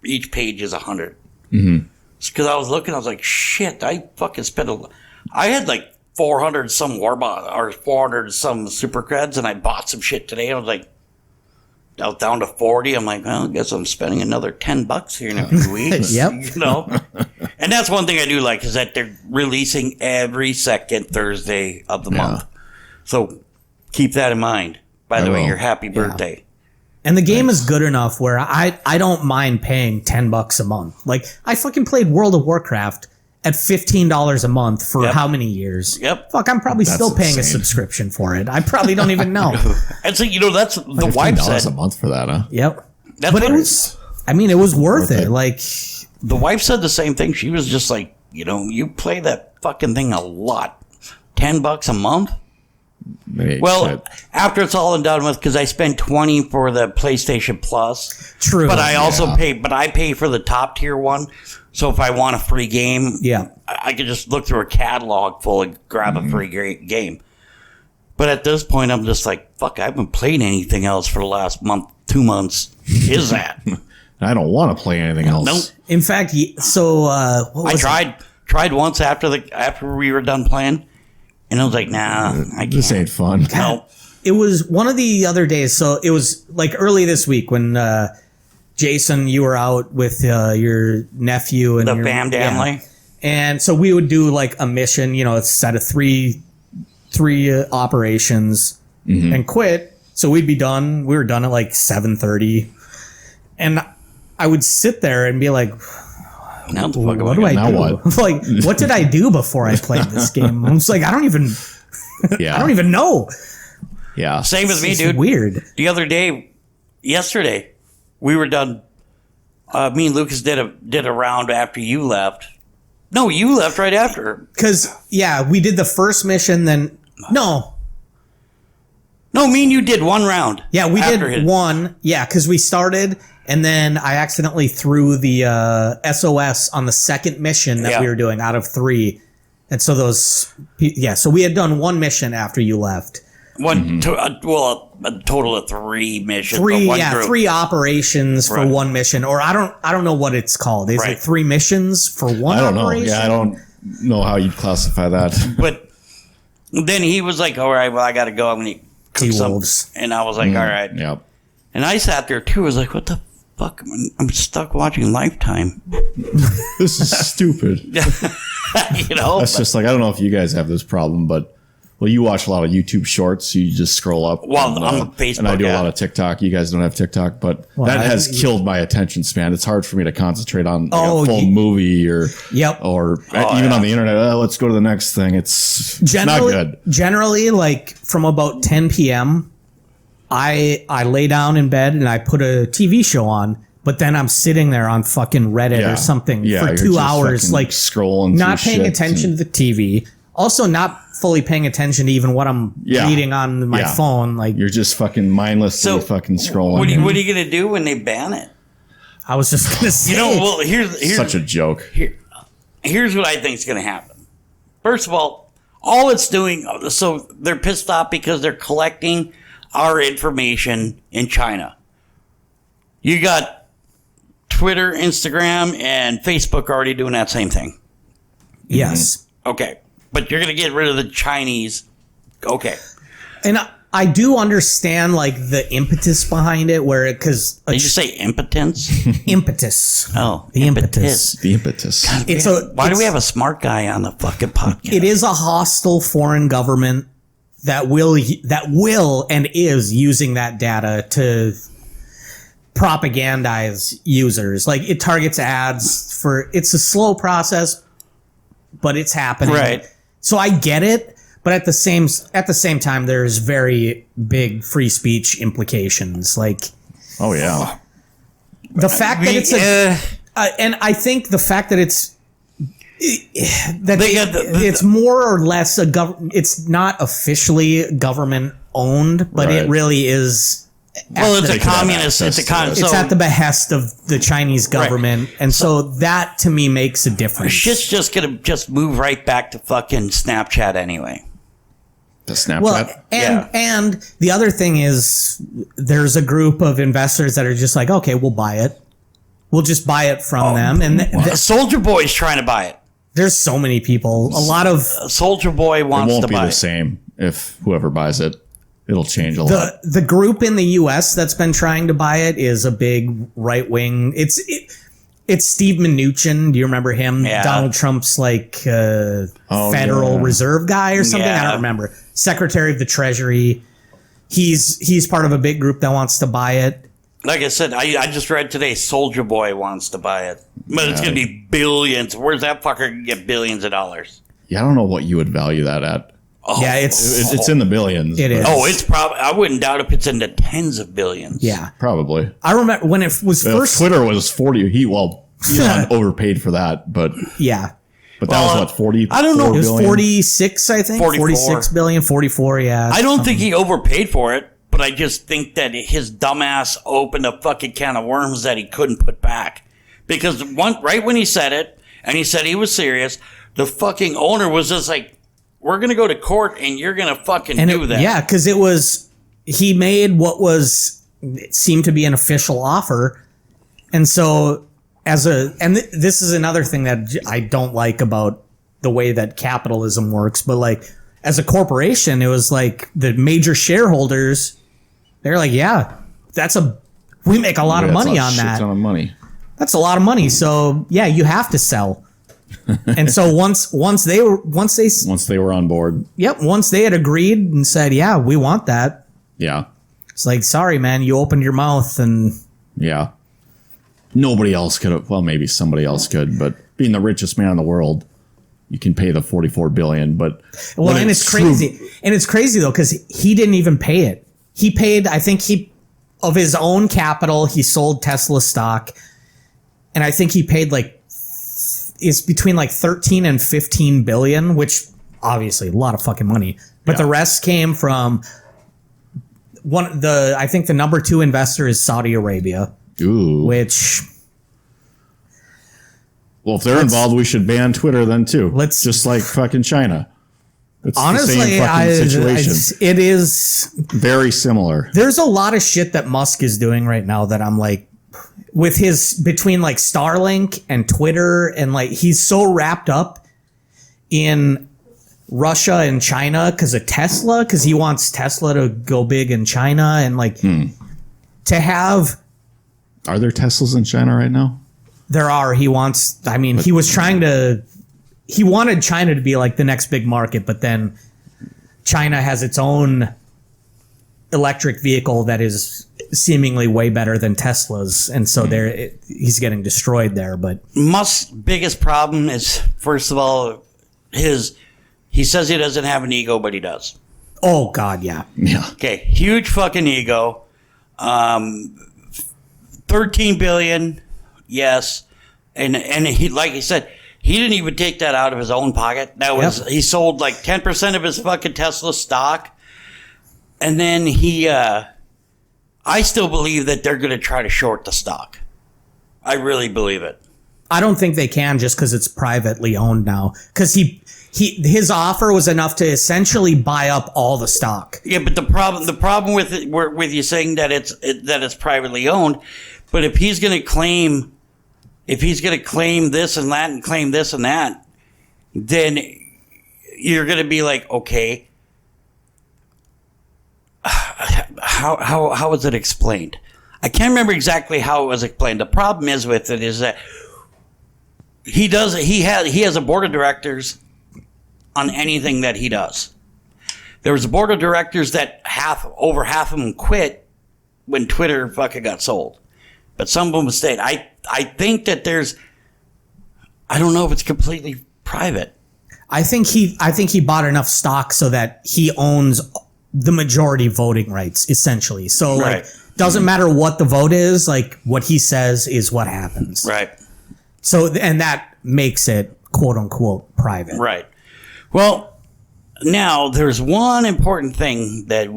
each page is 100. Because I was looking, I was like, shit, I fucking I had like 400 some War Bond, or 400 some super creds, and I bought some shit today. I was like, I was down to 40. I'm like, well, I guess I'm spending another $10 here in a few weeks. Yep. You know? And that's one thing I do like is that they're releasing every second Thursday of the month. So keep that in mind. By the way, will. your happy birthday. And the game is good enough where I don't mind paying $10 a month. Like I fucking played World of Warcraft at $15 a month for Yep. how many years? Yep. Fuck, I'm probably That's still paying a insane. subscription for it. I probably don't even know. And so, that's the wife $15 said. a month for that, huh? Yep. That's But what it was, I mean, it was worth it. it. Like, The wife said the same thing. She was just like, you play that fucking thing a lot. $10 a month? Well, shit. after it's all and done with, because I spend $20 for the PlayStation Plus. True. But I also pay for the top tier one. So if I want a free game, Yeah. I can just look through a catalog full and grab a free game. But at this point, I'm just like, fuck, I haven't played anything else for the last month, 2 months. Is that? I don't want to play anything else. Nope. In fact, so what was I tried once after we were done playing, and I was like, nah, I can't. This ain't fun. No. It was one of the other days. So it was like early this week when Jason, you were out with your nephew and The your family. and so we would do like a mission. You know, it's a set of three operations and quit. So we'd be done. We were done at like 7:30, and I would sit there and be like, Now the fuck am what do I Now do? what? Like, what did I do before I played this game? I was like, I don't even know. Yeah. Same with me, It's dude. weird. The other day, yesterday, we were done. Me and Lucas did a round after you left. No, you left right after. Because, yeah, we did the first mission, then... No. No, me and you did one round. Yeah, we after did it. one. Yeah, because we started, and then I accidentally threw the SOS on the second mission that we were doing out of 3. And so so we had done one mission after you left. A total of 3 missions. but one group. 3 operations for Right. one mission. Or I don't know what it's called. Is Right. it 3 missions for one I don't know. operation? Yeah, I don't know how you'd classify that. But then he was like, all right, well, I got to go. I'm going to cook T-Wolves. something. And I was like, all right. Yep. And I sat there, too. I was like, what the fuck? I'm stuck watching Lifetime. This is stupid. You know? That's just like, I don't know if you guys have this problem, but you watch a lot of YouTube shorts. You just scroll up. Well, and, on Facebook, and I do a yeah. lot of TikTok. You guys don't have TikTok, but Well, that has killed my attention span. It's hard for me to concentrate on like, Oh, a full movie or Yep. even on the internet. Let's go to the next thing. It's not good. Generally, like from about 10 p.m., I lay down in bed and I put a TV show on. But then I'm sitting there on fucking Reddit or something for you're 2 just hours, fucking like scrolling, not through paying shit attention to the TV. Also, not fully paying attention to even what I'm reading on my phone. Like You're just fucking mindlessly fucking scrolling. What are you going to do when they ban it? I was just gonna say, You know, well, here's Such a joke. here's what I think is going to happen. First of all it's doing, so they're pissed off because they're collecting our information in China. You got Twitter, Instagram, and Facebook already doing that same thing. yes. Okay. But you're going to get rid of the Chinese. Okay. And I do understand like the impetus behind it, where because Did you say impotence? impetus. Oh, The impetus. The impetus. Why do we have a smart guy on the fucking podcast? It is a hostile foreign government that will and is using that data to propagandize users. Like it targets ads for. It's a slow process, but it's happening. Right. So I get it, but at the same time, there's very big free speech implications. Like Oh yeah. the fact that it's and I think the fact that it's it's more or less a it's not officially government owned, but it Right. really is. Well, it's a They could have communist. It's a access to it. It's at the behest of the Chinese government, and so that to me makes a difference. Shit's just gonna move right back to fucking Snapchat anyway. The Snapchat. Well, and the other thing is, there's a group of investors that are just like, okay, we'll buy it. We'll just buy it from them, and Soldier Boy's trying to buy it. there's so many people. A lot of Soldier Boy it wants won't to be buy the it. same if whoever buys it. It'll change a lot. the group in the U.S. that's been trying to buy it is a big right wing. It's Steve Mnuchin. Do you remember him? Yeah. Donald Trump's like Federal Reserve guy or something. I Yeah. don't remember. Secretary of the Treasury. He's part of a big group that wants to buy it. Like I said, I just read today Soldier Boy wants to buy it. But it's going to be billions. Where's that fucker going to get billions of dollars? Yeah, I don't know what you would value that at. Oh, Yeah, it's It's in the billions. It but is. Oh, it's probably, I wouldn't doubt if it's into tens of billions. yeah. Probably. I remember when it was Well, first. Twitter was 40. Elon overpaid for that, but Yeah. But that was what, 40? I don't know. It was billion? 46, I think. 44. 46 billion, 44, yeah. I don't think he overpaid for it, but I just think that his dumbass opened a fucking can of worms that he couldn't put back. Because right when he said it, and he said he was serious, the fucking owner was just like, we're going to go to court and you're going to fucking do that. Yeah, because he made it seemed to be an official offer. And so this is another thing that I don't like about the way that capitalism works, but like as a corporation, it was like the major shareholders, they're like, yeah, we make a lot of money on that. Shit ton of money. That's a lot of money. So yeah, you have to sell. And so once they were on board. Yep. Once they had agreed and said, yeah, we want that. Yeah. It's like, sorry, man, you opened your mouth and. Yeah. Nobody else could have. Well, maybe somebody else could, but being the richest man in the world, you can pay the $44 billion. But well, and it's crazy. And it's crazy though, because he didn't even pay it. He paid, I think of his own capital, he sold Tesla stock. And I think he paid it's between 13 and 15 billion, which obviously a lot of fucking money. But the rest came from I think the number 2 investor is Saudi Arabia. Ooh. Which. Well, if they're involved, we should ban Twitter then too. Just like fucking China. It's honestly, the same fucking situation. It is very similar. There's a lot of shit that Musk is doing right now that I'm like, with between Starlink and Twitter, and he's so wrapped up in Russia and China because of Tesla, because he wants Tesla to go big in China and to have. Are there Teslas in China right now? There are. He wanted China to be the next big market, but then China has its own electric vehicle that is seemingly way better than Tesla's, and so he's getting destroyed there. But Musk's biggest problem is, first of all, he says he doesn't have an ego, but he does. Oh God, yeah. Okay, huge fucking ego. 13 billion, yes, and he, like he said, he didn't even take that out of his own pocket. That was he sold 10% of his fucking Tesla stock, and then I still believe that they're going to try to short the stock. I really believe it. I don't think they can, just because it's privately owned now. Because his offer was enough to essentially buy up all the stock. Yeah, but the problem with it, with you saying that it's privately owned, but if he's going to claim this and that and claim this and that, then you're going to be like, okay, how was it explained? I can't remember exactly how it was explained. The problem is with it is that he has a board of directors on anything that he does. There was a board of directors that over half of them quit when Twitter fucking got sold, but some of them stayed. I think that I don't know if it's completely private. I think he bought enough stock so that he owns the majority voting rights, essentially. So doesn't matter what the vote is, what he says is what happens. Right. So, and that makes it quote unquote private. Right. Well, now there's one important thing that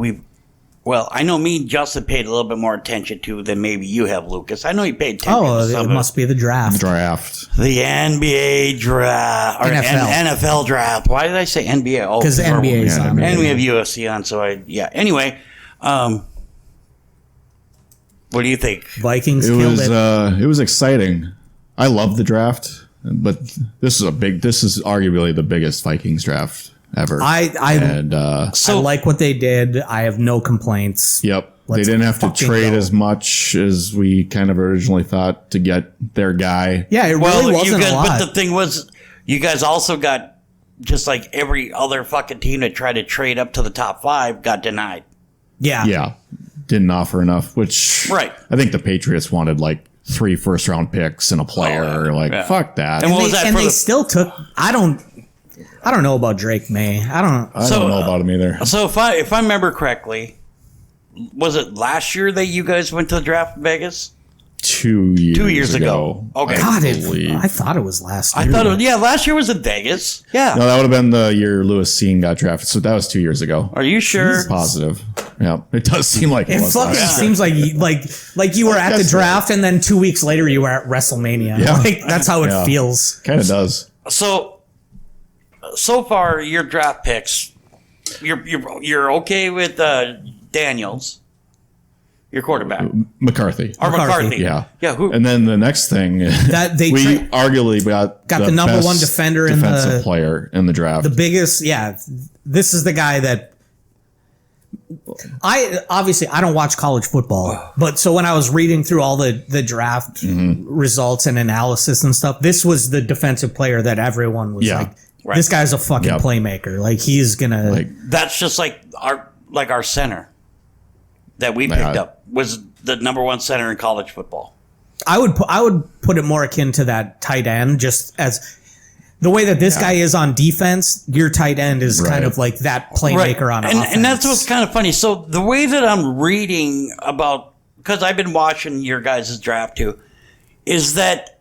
I know me and Justin paid a little bit more attention to than maybe you have, Lucas. I know you paid attention to some it must be the draft. The NBA draft. Or NFL draft. Why did I say NBA? Oh, because NBA is on. And we have UFC on, so Anyway, what do you think? Vikings killed it. It was exciting. I love the draft, but this is arguably the biggest Vikings draft ever. I like what they did. I have no complaints. Yep. They didn't have to trade as much as we kind of originally thought to get their guy. Yeah, it really wasn't a lot. But the thing was, you guys also got, just like every other fucking team that tried to trade up to the top 5, got denied. Yeah. Yeah. Didn't offer enough, which I think the Patriots wanted 3 first-round picks and a player. Fuck that. And what was that? And they still took. I don't know about Drake May. I don't know about him either. So if I remember correctly, was it last year that you guys went to the draft in Vegas? 2 years. 2 years ago. Okay. God, believe. I thought it was last year. I thought last year was in Vegas. Yeah. No, that would have been the year Lewis Seen got drafted. So that was 2 years ago. Are you sure? It's positive. Yeah, it does seem like It was fucking last year. seems like you were at the That's draft and then 2 weeks later you were at WrestleMania. Yeah. Like, that's how it Yeah. feels. Kind of does. So far, your draft picks, you're okay with Daniels, your quarterback, McCarthy. or McCarthy. Yeah. Yeah. Who? And then the next thing That they we tra- arguably got the number best one defender in defensive the- player in the draft. The biggest, this is the guy that I don't watch college football, but so when I was reading through all the draft results and analysis and stuff, this was the defensive player that everyone was Yeah. like, Right. this guy's a fucking Yep. playmaker. Like, he's gonna like That's just like our center that we picked Yeah. up was the number one center in college football. I would put it more akin to that tight end, just as the way that this guy is on defense. Your tight end is kind Right. of like that playmaker on offense. And that's what's kind of funny. So the way that I'm reading about, because I've been watching your guys' draft too, is that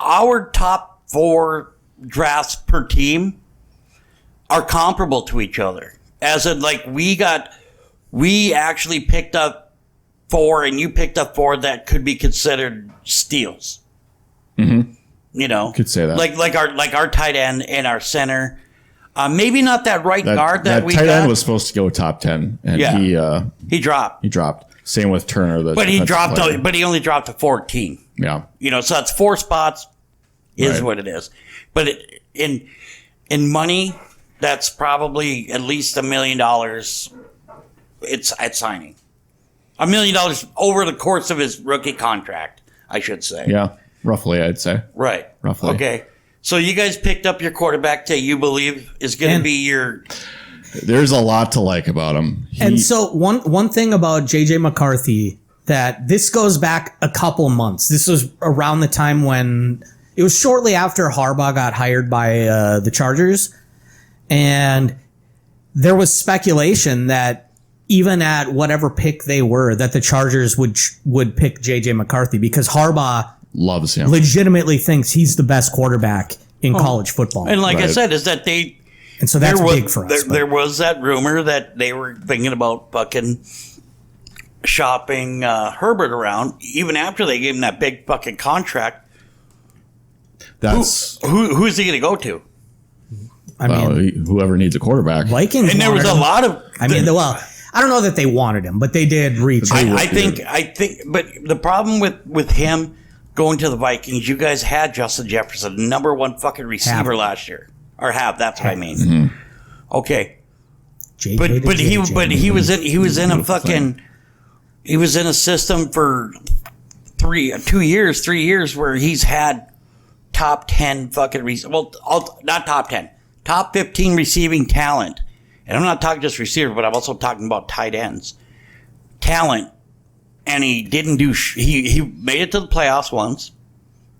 our top 4 drafts per team are comparable to each other. As in, like, we actually picked up 4 and you picked up 4 that could be considered steals. Mm-hmm. You know, Could say that. Like our tight end and our center. Maybe not that right guard that we tight got. end was supposed to go top 10, and Yeah. He dropped. he dropped. Same with Turner, But he defensive dropped. player. But he only dropped to 14. Yeah, You know, so that's 4 spots. Is Right. what it is. But in money, that's probably at least $1 million. It's at signing. $1 million over the course of his rookie contract, I should say. yeah, roughly, I'd say. Right. Roughly. Okay. So you guys picked up your quarterback that you believe is going to And- be your. There's a lot to like about him. And so one thing about JJ McCarthy, that this goes back a couple months. This was around the time when it was shortly after Harbaugh got hired by the Chargers, and there was speculation that even at whatever pick they were, that the Chargers would pick JJ McCarthy because Harbaugh loves him. legitimately thinks he's the best quarterback in college football. And like I Right. said, is that And so that's there was, big for us. There was that rumor that they were thinking about fucking shopping Herbert around, even after they gave him that big fucking contract. That's Who's he going to go to? I mean, whoever needs a quarterback. Vikings. And there was wanted a him. lot of. I mean, well, I don't know that they wanted him, but they did reach. I think, but the problem with him going to the Vikings, you guys had Justin Jefferson, number 1 fucking receiver last year, or have. That's what I mean. Mm-hmm. Okay, JJ but to JJ. he was in a fucking he was in a system for 3 years where he's had top 10 fucking not top 10, top 15 receiving talent. And I'm not talking just receiver, but I'm also talking about tight ends talent. And he didn't do. He made it to the playoffs once,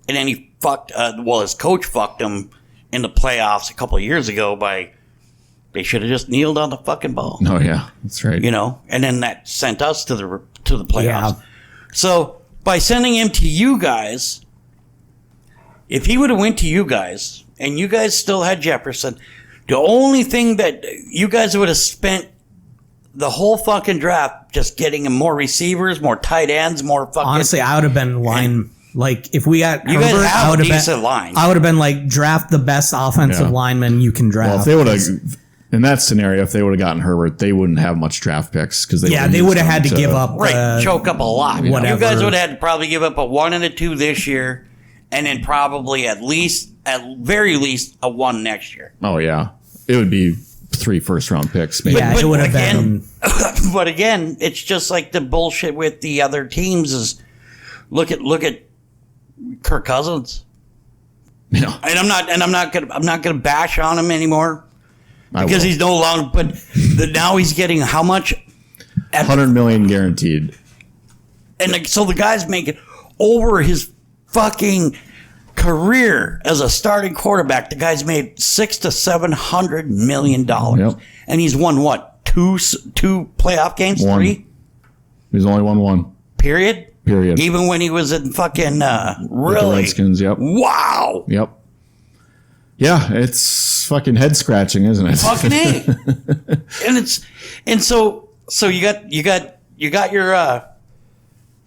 and then he fucked. His coach fucked him in the playoffs a couple of years ago by. They should have just kneeled on the fucking ball. Oh yeah, that's right. You know, and then that sent us to the playoffs. Yeah. So by sending him to you guys, if he would have went to you guys and you guys still had Jefferson, the only thing that you guys would have spent the whole fucking draft just getting him more receivers, more tight ends, more fucking. Honestly, I would have been line. Like, if we got You guys Herbert, have I would a have decent been, line. I would have been like, draft the best offensive Yeah. lineman you can draft. Well, if they would have, in that scenario, if they would have gotten Herbert, they wouldn't have much draft picks because they would have had to give up. Right, choke up a lot. whatever. You guys would have had to probably give up a 1 and a 2 this year, and then probably at very least a 1 next year. Oh yeah, it would be 3 first-round picks. Maybe. Yeah, But it would have again- been. But again, it's just like the bullshit with the other teams is look at Kirk Cousins. You know, And I'm not gonna bash on him anymore I because will. he's no longer. But now he's getting how much? $100 million guaranteed. And so the guy's making over his fucking career as a starting quarterback. The guy's made $600 to $700 million, Yep. and he's won what two playoff games, One. 3 He's only won 1. period. Period. Even when he was in fucking With the really Redskins, yep. Wow. Yep. Yeah, it's fucking head scratching, isn't it? Fucking A. and so you got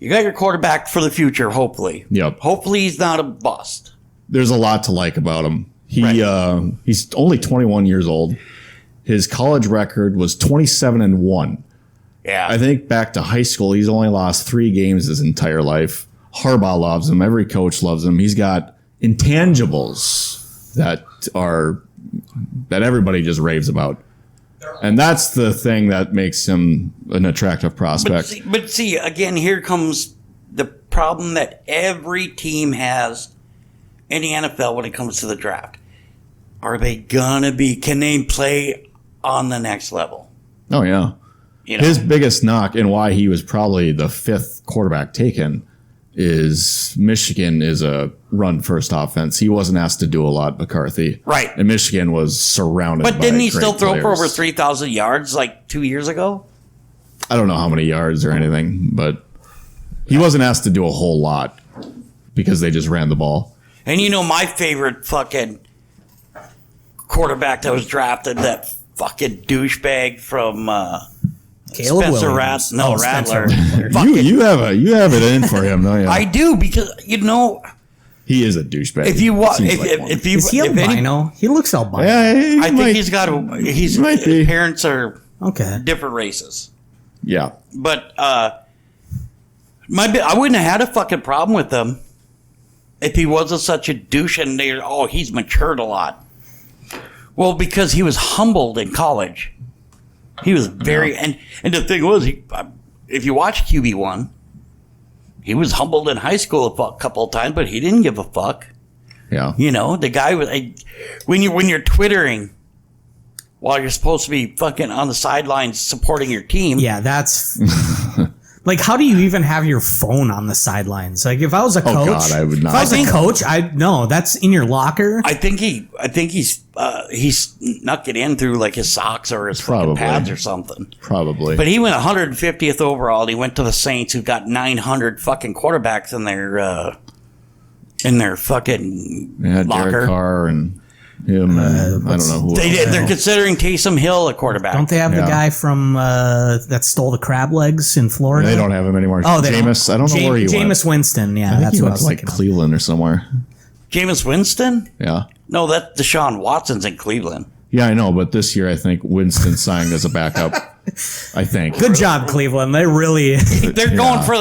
your quarterback for the future, hopefully. Yep. Hopefully he's not a bust. There's a lot to like about him. Right. He's only 21 years old. His college record was 27-1. Yeah. I think back to high school, he's only lost 3 games his entire life. Harbaugh loves him. Every coach loves him. He's got intangibles that everybody just raves about. And that's the thing that makes him an attractive prospect. But see, again, here comes the problem that every team has in the NFL when it comes to the draft. Are they can they play on the next level? Oh, yeah. You know? His biggest knock and why he was probably the 5th quarterback taken is Michigan is a run-first offense. He wasn't asked to do a lot, McCarthy. Right. And Michigan was surrounded by But didn't he great still throw for players. over 3,000 yards like 2 years ago? I don't know how many yards or anything, but he wasn't asked to do a whole lot because they just ran the ball. And you know my favorite fucking quarterback that was drafted, that fucking douchebag from Caleb Spencer Williams. Rattler. You have it in for him, don't you? I do, because He is a douchebag. if you watch, Seems like one. Is he albino? He looks albino. Yeah, I think his might be. parents are Okay. different races. Yeah. But I wouldn't have had a fucking problem with him if he wasn't such a douche and he's matured a lot. Well, because he was humbled in college. He was very, and the thing was, if you watch QB1, he was humbled in high school a couple of times, but he didn't give a fuck. Yeah. You know, the guy was, when you're twittering while you're supposed to be fucking on the sidelines supporting your team. Yeah, that's like, how do you even have your phone on the sidelines? Like, if I was a coach, God, I would not. If I was a coach, that's in your locker. I think he's snuck it in through like his socks or his fucking Probably. pads or something. Probably. But he went 150th overall. And he went to the Saints, who got 900 fucking quarterbacks in their fucking yeah, locker. Derek Carr and him. And I don't know who. They're considering Taysom Hill a quarterback. Don't they have the guy from that stole the crab legs in Florida? They don't have him anymore. Oh, they Jameis. I don't know where he went. Jameis Winston. Yeah, I think that's he what I went was to like thinking. Cleveland or somewhere. Jameis Winston? Yeah. No, that's Deshaun Watson's in Cleveland. Yeah, I know, but this year I think Winston signed as a backup. I think. Good job, Cleveland. They really. They're going for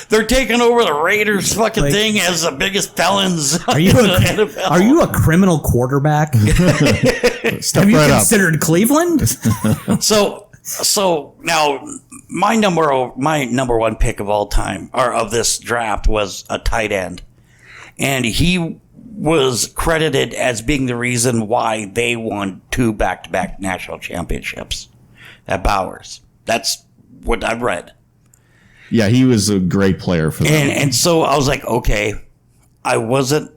they're taking over the Raiders fucking Like, thing as the biggest felons Are you in the NFL. are you a criminal quarterback? Step Have you right up. considered Cleveland? So now my number one pick of all time, or of this draft, was a tight end, and he was credited as being the reason why they won 2 back-to-back national championships at Bowers. That's what I've read. Yeah, he was a great player for them. And so I was like, okay, I wasn't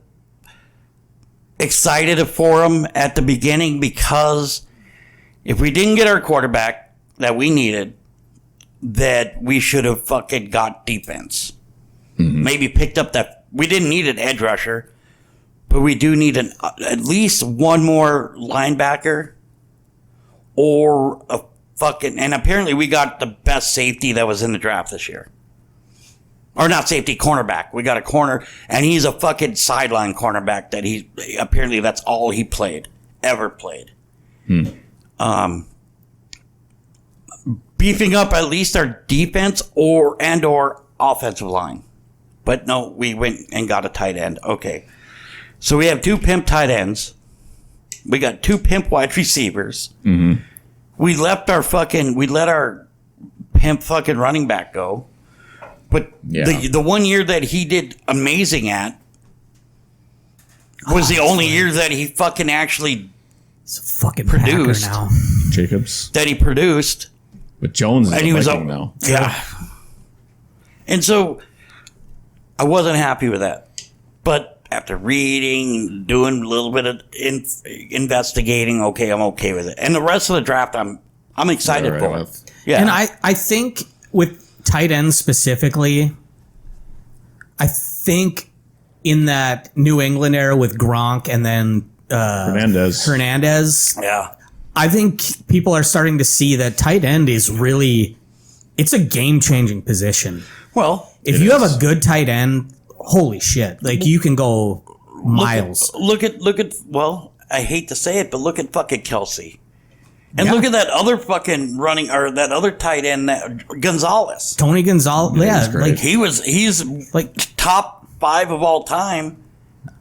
excited for him at the beginning, because if we didn't get our quarterback that we needed, that we should have fucking got defense. Mm-hmm. Maybe picked up that. We didn't need an edge rusher, but we do need at least one more linebacker or a fucking. And apparently we got the best safety that was in the draft this year. Or not safety, cornerback. We got a corner, and he's a fucking sideline cornerback that apparently that's all he ever played. Beefing up at least our defense or offensive line. But no, we went and got a tight end. Okay. So we have 2 pimp tight ends. We got 2 pimp wide receivers. Mm-hmm. We let our pimp fucking running back go. But the one year that he did amazing at was the only year that he fucking actually It's a fucking produced. Packer now. Jacobs. that he produced. But Jones is And a he was Viking now. Yeah. And so I wasn't happy with that. But after reading, doing a little bit of investigating, okay, I'm okay with it. And the rest of the draft, I'm excited Right for. with. Yeah. And I think with tight end specifically, I think in that New England era with Gronk and then Hernandez, Yeah. I think people are starting to see that tight end is really, it's a game-changing position. Well, If you have a good tight end, holy shit, like you can go miles. Look at. Well, I hate to say it, but look at fucking Kelsey, and Yeah. look at that other fucking running or that other tight end, Gonzalez. Tony Gonzalez, he's great. like He's like top 5 of all time,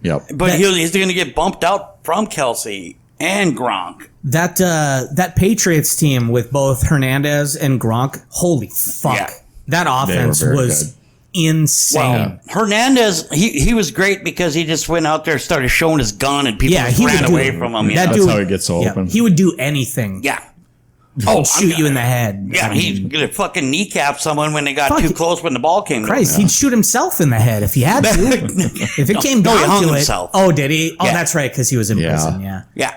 Yep. but he's going to get bumped out from Kelsey and Gronk. that Patriots team with both Hernandez and Gronk. Holy fuck, Yeah. that offense very was good. insane. Hernandez, he was great because he just went out there and started showing his gun and people Yeah, just he ran would do away it. from him. You That know? That's dude- how he gets so Yeah, open. he would do anything. Yeah. He'd shoot you in the head. Yeah, he's gonna fucking kneecap someone when they got Fuck. too close when the ball came. Christ, he'd shoot himself in the head if he had to. If it came No, down he hung to himself. it. Oh, did he? Oh, Yeah. that's right, because he was in Yeah. prison. Yeah. Yeah.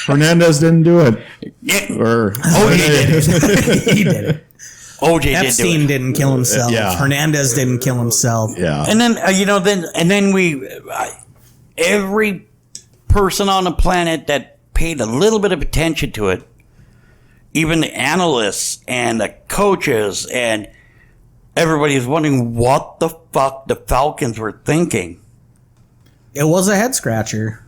Hernandez didn't do it. Yeah. Or OJ did it. He did it. OJ did do Epstein it. didn't kill himself. Yeah. Hernandez didn't kill himself. Yeah. And then every person on the planet that paid a little bit of attention to it, even the analysts and the coaches and everybody is wondering what the fuck the Falcons were thinking. It was a head scratcher.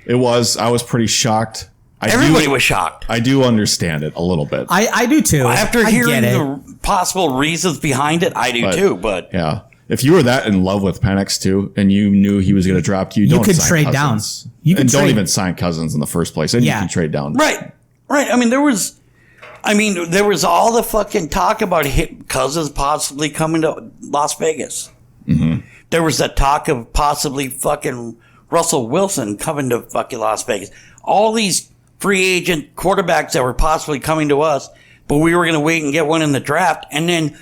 It was. I was pretty shocked. Everybody was shocked. I do understand it a little bit. I do too. After I hearing get it. the possible reasons behind it, I do too. But yeah. If you were that in love with Penix too, and you knew he was going to drop to you, don't could sign trade Cousins. down. You could and don't trade- even sign Cousins in the first place. And Yeah. you can trade down. right. I mean, there was all the fucking talk about Cousins possibly coming to Las Vegas. Mm-hmm. There was that talk of possibly fucking Russell Wilson coming to fucking Las Vegas. All these free agent quarterbacks that were possibly coming to us, but we were going to wait and get one in the draft. And then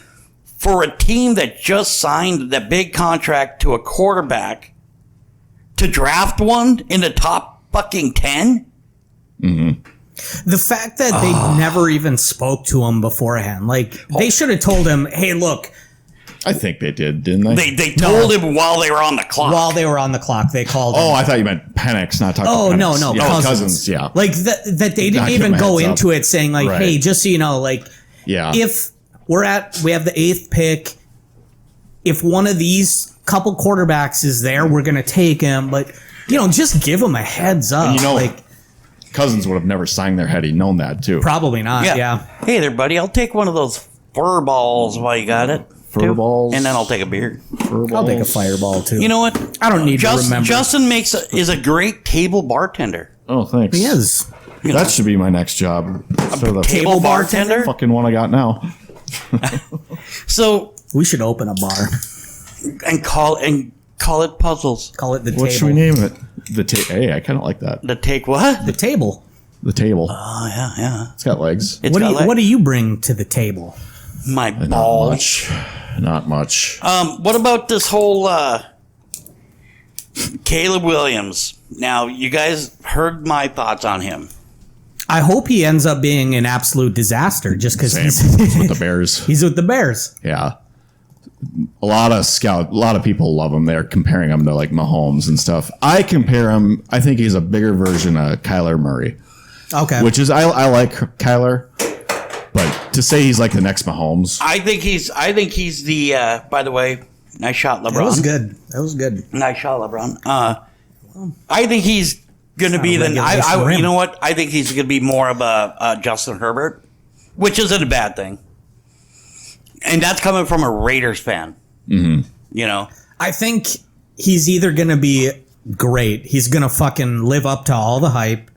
for a team that just signed that big contract to a quarterback to draft one in the top fucking 10? The fact that they never even spoke to him beforehand, like they should have told him, "Hey, look." I think they did, didn't they? They told him while they were on the clock. While they were on the clock, they called him. Oh, I thought you meant Penix, not talking Oh, about Penix. no, Yeah, Cousins. Yeah. Like that they didn't Not even get my go heads into up. it saying like, Right. "Hey, just so you know, like, Yeah. if we have the 8th pick, if one of these couple quarterbacks is there, we're gonna take him." But just give them a heads up. Like Cousins would have never signed there had he known that too. probably not. Yeah. Hey there, buddy. I'll take one of those fur balls while you got it. Fur too. balls? And then I'll take a beer. I'll take a fireball too. You know what? I don't need to remember. Justin is a great table bartender. Oh, thanks. He is. That should be my next job. So the Table bartender? fucking one I got now. So, We should open a bar. and call it puzzles. Call it the What should table. we name it? Hey, I kind of like that. The take what? The table. The table. Oh, yeah. It's got legs. It's What got like do you bring to the table? my Not balls. much. Not much. What about this whole Caleb Williams? Now, you guys heard my thoughts on him. I hope he ends up being an absolute disaster just because Same he's with the Bears. he's with the Bears. Yeah. A lot of people love him. They're comparing him to like Mahomes and stuff. I compare him. I think he's a bigger version of Kyler Murray, Okay. which is I like Kyler, but to say he's like the next Mahomes, I think he's the. By the way, nice shot, LeBron. that was good. That was good. Nice shot, LeBron. I think he's going to be not a the. regulation rim. You know what? I think he's going to be more of a Justin Herbert, which isn't a bad thing. And that's coming from a Raiders fan. Mm-hmm. I think he's either going to be great. He's going to fucking live up to all the hype,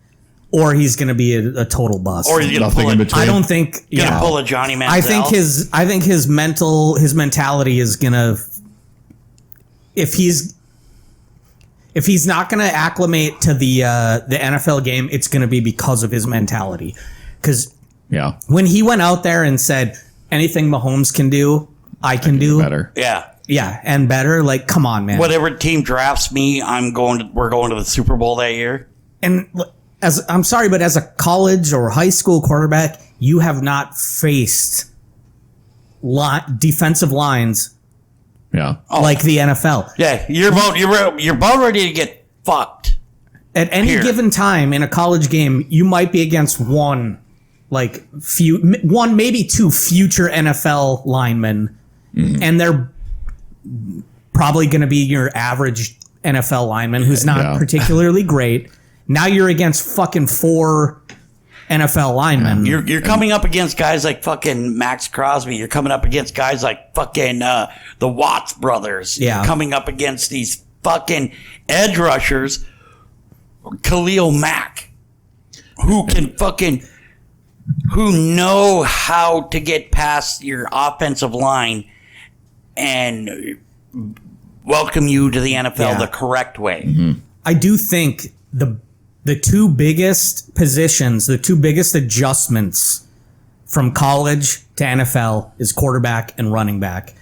or he's going to be a total bust. Or he's going to nothing pull in it. between. I don't think. Gonna Yeah. pull a Johnny Manziel. I think his mentality is gonna, if he's not gonna acclimate to the NFL game, it's gonna be because of his mentality. Because yeah, when he went out there and said anything Mahomes can do, I can do better. yeah, and better. Like, come on, man. Whatever team drafts me, we're going to the Super Bowl that year. And I'm sorry, but as a college or high school quarterback, you have not faced defensive lines Yeah. like the NFL. Yeah, you're about ready to get fucked. At any given time in a college game, you might be against one, maybe two future NFL linemen, and they're probably going to be your average NFL lineman who's not particularly great. Now you're against fucking 4 NFL linemen. You're coming up against guys like fucking Max Crosby. You're coming up against guys like fucking the Watts brothers. Yeah. You're coming up against these fucking edge rushers, Khalil Mack, who know how to get past your offensive line and welcome you to the NFL the correct way. I do think the two biggest positions, the two biggest adjustments from college to NFL is quarterback and running back,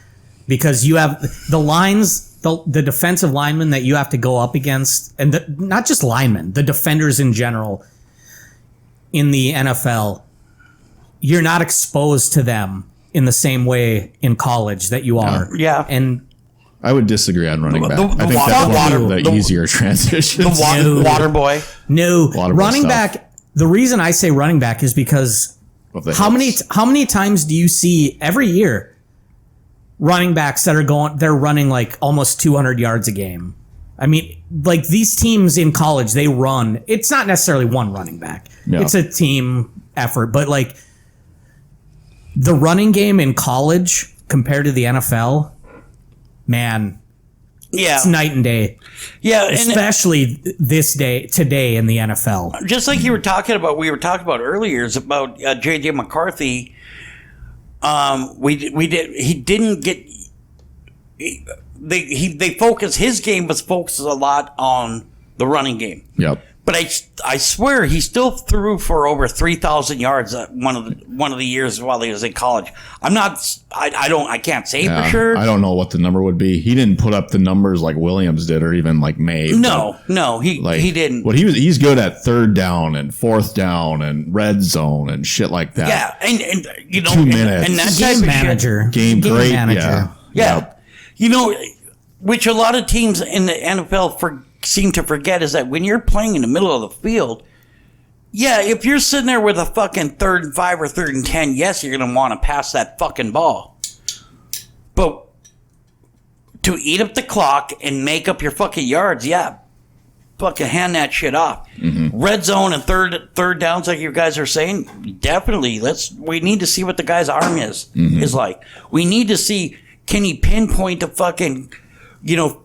because you have the lines, the defensive linemen that you have to go up against, and not just linemen, the defenders in general in the NFL. You're not exposed to them in the same way in college that you are. Yeah. And I would disagree on running back. The I think water- that's one water- of the the- easier transitions. The water boy. no, Waterboy running stuff. back, the reason I say running back is because Of the how hits. many times do you see every year running backs that they're running like almost 200 yards a game? I mean, like these teams in college, they run. It's not necessarily one running back. Yeah. It's a team effort, but like the running game in college compared to the NFL, man, Yeah. it's night and day. Yeah. And Especially today in the NFL. just like we were talking about earlier, is about J.J. McCarthy. They focus. His game was focused a lot on the running game. Yep. But I swear he still threw for over 3,000 yards one of the years while he was in college. I can't say for sure. I don't know what the number would be. He didn't put up the numbers like Williams did, or even like May. No, he didn't. What he's good at third down and fourth down and red zone and shit like that. Yeah, and you know, 2 minutes. and that type Game of manager. shit. Game great. manager. Yeah, Yep. you know, which a lot of teams in the NFL seem to forget is that when you're playing in the middle of the field, yeah, if you're sitting there with a fucking 3rd and 5 or 3rd and 10, yes, you're going to want to pass that fucking ball. But to eat up the clock and make up your fucking yards, yeah, fucking hand that shit off. Red zone and third downs, like you guys are saying, definitely. We need to see what the guy's arm is like. We need to see, can he pinpoint the fucking,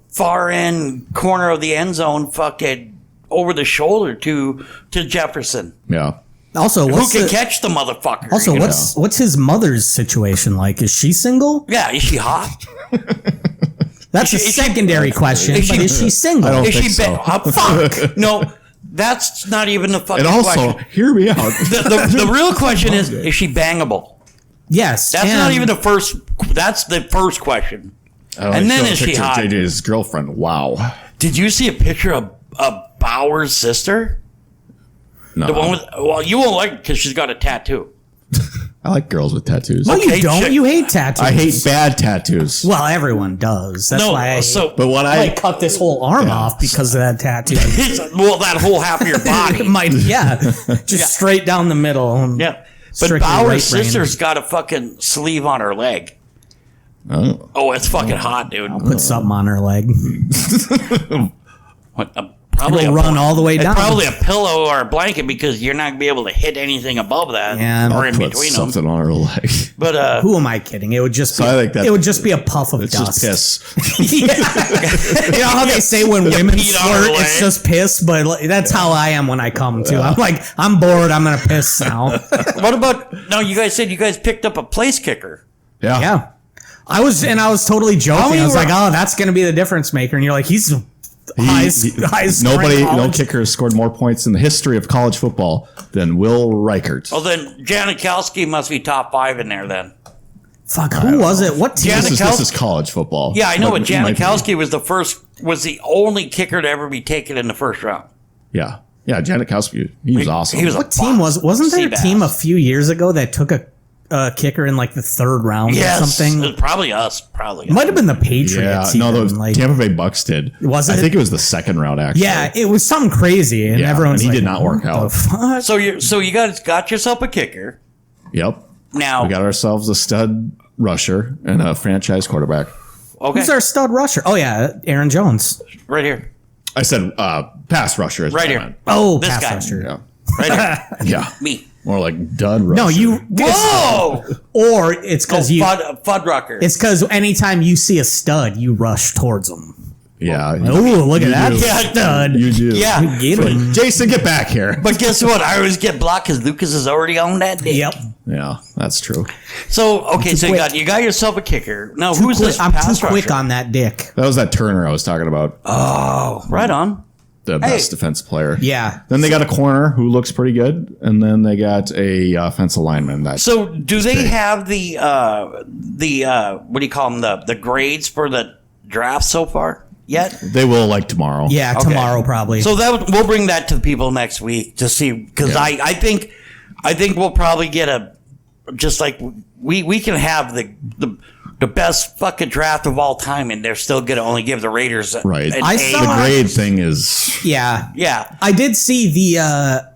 far end corner of the end zone, fucking over the shoulder to Jefferson, Yeah. Also, who can catch the motherfucker. Also, you know? what's his mother's situation like? Is she single? Yeah, is she hot? That's a secondary question. is But she- is she single? I don't Is think she so. fuck? No, that's not even the fucking And also, question. hear me out. The real question is she bangable? Yes. That's and not even the first. That's the first question. Oh, And I then saw a is she picture of hot? JJ's girlfriend. Wow. Did you see a picture of Bauer's sister? No. The one with. Well, you won't like it because she's got a tattoo. I like girls with tattoos. No, Okay, you don't. shit. You hate tattoos. I hate bad tattoos. Well, everyone does. That's No, why so But what I I cut this whole arm off because of that tattoo. well, that whole half of your body. Just straight down the middle. Yeah, but Strictly Bauer's right brain. sister's got a fucking sleeve on her leg. oh, Oh, it's fucking hot, dude. Put something on her leg. What, probably It'll run all the way down. Probably a pillow or a blanket because you're not gonna be able to hit anything above that Yeah, or in put between them. something on her leg. But Who am I kidding? It would just be. So I think that- it would just be a puff of It's dust. just piss. Yeah. You know how they say when women peed on her flirt, it's leg. just piss, but like, that's how I am when I come too. I'm like, I'm bored. I'm gonna piss now. what about? No, you guys said you guys picked up a place kicker. Yeah. Yeah, I was totally joking. many I was were- like, oh, that's gonna be the difference maker, and you're like, he's highest. No kicker has scored more points in the history of college football than Will Reichert. Well, then Janikowski must be top 5 in there then. Fuck, who was it? What team? This is college football. Yeah, I know, but he might be. Janikowski was the only kicker to ever be taken in the first round. Yeah. Yeah, Janikowski, he was awesome. he was a What team wasn't there a Seabass. team a few years ago that took a kicker in like the third round or something. Probably us. Probably Might have been the Patriots. Yeah, no, even, the Tampa Bay Bucks did. Was I it? think it was the second round, actually. Yeah, it was something crazy, and everyone's and he like, did not work "What out." the fuck?" So you guys got yourself a kicker. Yep. Now We got ourselves a stud rusher and a franchise quarterback. okay, Who's our stud rusher? Oh yeah, Aaron Jones. right here, I said pass rusher. Is Right what I here. meant. Oh, This pass guy. rusher. Yeah. right here. Yeah. Me. More like dud rusher. No, you. Whoa! Or it's because you. Fuddrucker. It's because anytime you see a stud, you rush towards him. Yeah. Oh, look at that do. Yeah, stud. You do. Yeah. Get him. Jason, get back here. But guess what? I always get blocked because Lucas is already on that dick. Yep. Yeah, that's true. So okay, so quick. you got yourself a kicker. Now Too who's quick- this? I'm pass too quick rusher? on that dick. That was that Turner I was talking about. Oh, right on. The best defense player. Yeah. Then they got a corner who looks pretty good, and then they got a offensive lineman. That So do they have the what do you call them, the grades for the draft so far yet? they will like tomorrow. Yeah, Okay. tomorrow probably. So we'll bring that to the people next week to see, because Yeah. I think we'll probably get a, just like we can have the best fucking draft of all time, and they're still gonna only give the Raiders Right. an I A. saw- The grade thing is yeah. Yeah. I did see the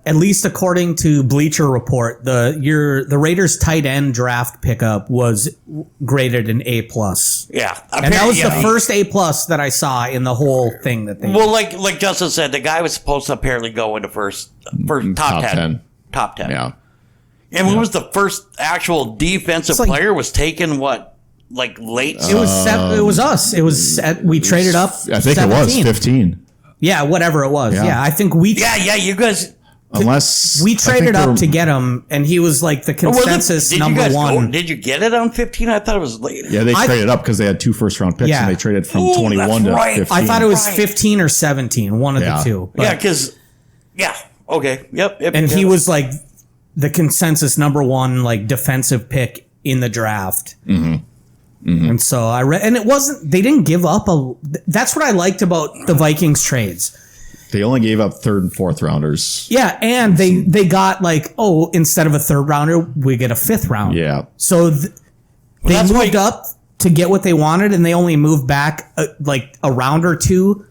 at least according to Bleacher Report, the Raiders tight end draft pickup was graded an A+. Yeah. And that was the Yeah. first A+ that I saw in the whole thing that they Well, like Justin said, the guy was supposed to apparently go into first top 10. Top 10. yeah. And what was the first actual defensive It's like- player was taken, like late? It was it was us. It was we traded up. I think it was 17. 15. Yeah, whatever it was. Yeah. Yeah, I think we yeah, you guys. Unless we I think traded up we're- to get him, and he was like the Was it- consensus did number you guys one. Did you get it on 15? I thought it was later. Yeah, they I- traded up because they had 2 first-round picks, Yeah. and they traded from Ooh, 21 to that's right. 15. I thought it was Right. 15 or 17, one of Yeah. the two. But- Yeah, because okay, yep. and he yep. was like the consensus number one like defensive pick in the draft. And so I read, and it wasn't. They didn't give up a. That's what I liked about the Vikings trades. They only gave up 3rd and 4th rounders. Yeah, and they got like, oh, instead of a 3rd rounder, we get a 5th round. Yeah. So they that's why- moved up to get what they wanted, and they only moved back like a round or two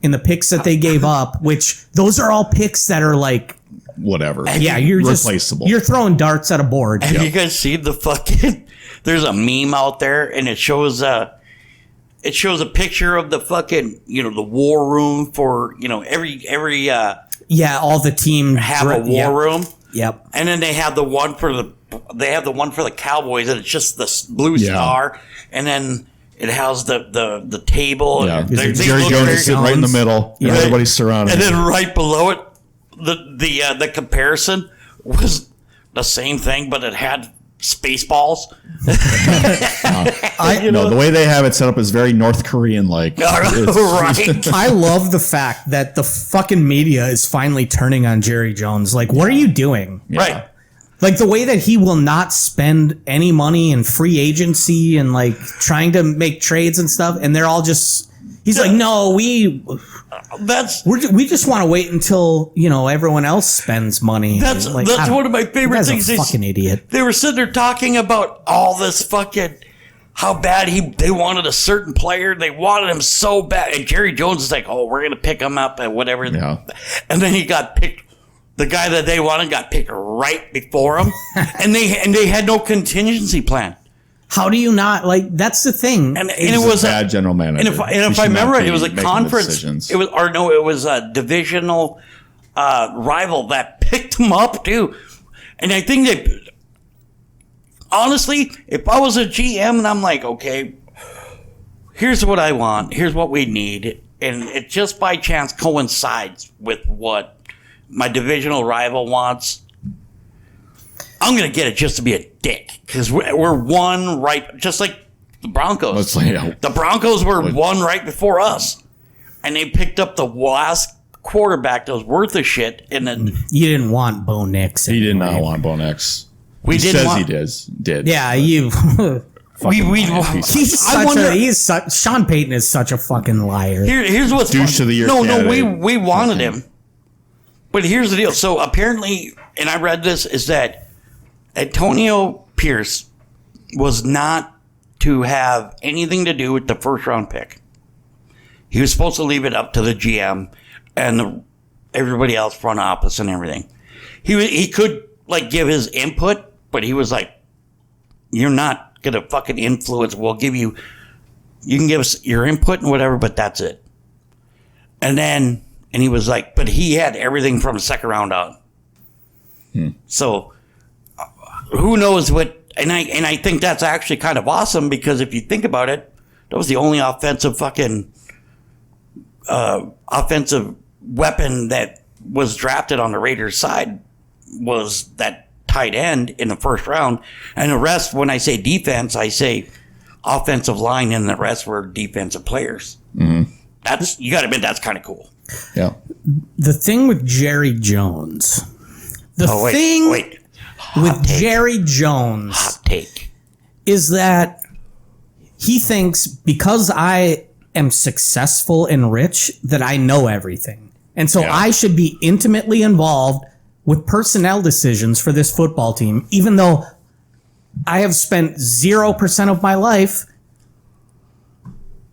in the picks that they gave up. Which those are all picks that are like, Whatever. yeah, you're replaceable. just you're throwing darts at a board. Have you guys seen the fucking? There's a meme out there, and it shows a picture of the fucking, the war room for, every Yeah, all the team have a war room, Yep. and then they have the one for the Cowboys, and it's just the blue Yeah. star, and then it has the table. Yeah. and they Jerry look Jones very- is sitting right in the middle. Yeah. Everybody's surrounding and him. then right below it, the comparison was the same thing, but it had Spaceballs. The way they have it set up is very North Korean-like. Right. I love the fact that the fucking media is finally turning on Jerry Jones. Like, what are you doing? Right. Like the way that he will not spend any money in free agency and like trying to make trades and stuff, and they're all just. He's like, no, we just want to wait until everyone else spends money. That's Like, I don't- one of my favorite you guys are things. a fucking idiot. They were sitting there talking about all this fucking how bad they wanted a certain player. They wanted him so bad, and Jerry Jones is like, "Oh, we're gonna pick him up and whatever." Yeah. And then he got picked. The guy that they wanted got picked right before him, and they had no contingency plan. How do you not like? That's the thing. And He's it was a bad general manager. And if He I should remember not right, it be was a making conference. decisions. It was a divisional rival that picked him up too. And I think that honestly, if I was a GM and I'm like, okay, here's what I want, here's what we need, and it just by chance coincides with what my divisional rival wants, I'm gonna get it just to be a dick because we're one right, just like the Broncos. Let's say, yeah. The Broncos were one right before us, and they picked up the last quarterback that was worth a shit. And then You didn't want Bo Nix. He did not anyway. want Bo Nix. we He didn't says want. he did. Yeah, you. He's Sean Payton is such a fucking liar. Here's what's Douche fun. of the year No, candidate. we wanted him, but here's the deal. So apparently, and I read this, is that Antonio Pierce was not to have anything to do with the first round pick. He was supposed to leave it up to the GM and everybody else, front office and everything. He could like give his input, but he was like, "You're not gonna fucking influence. We'll give you. You can give us your input and whatever, but that's it." And he was like, but he had everything from the second round on. So who knows what? And I think that's actually kind of awesome because if you think about it, that was the only offensive weapon that was drafted on the Raiders side was that tight end in the first round. And the rest, when I say defense, I say offensive line, and the rest were defensive players. Mm-hmm. You got to admit, that's kind of cool. Yeah. The thing with Jerry Jones, Jerry Jones, hot take, is that he thinks because I am successful and rich that I know everything. And so I should be intimately involved with personnel decisions for this football team, even though I have spent 0% of my life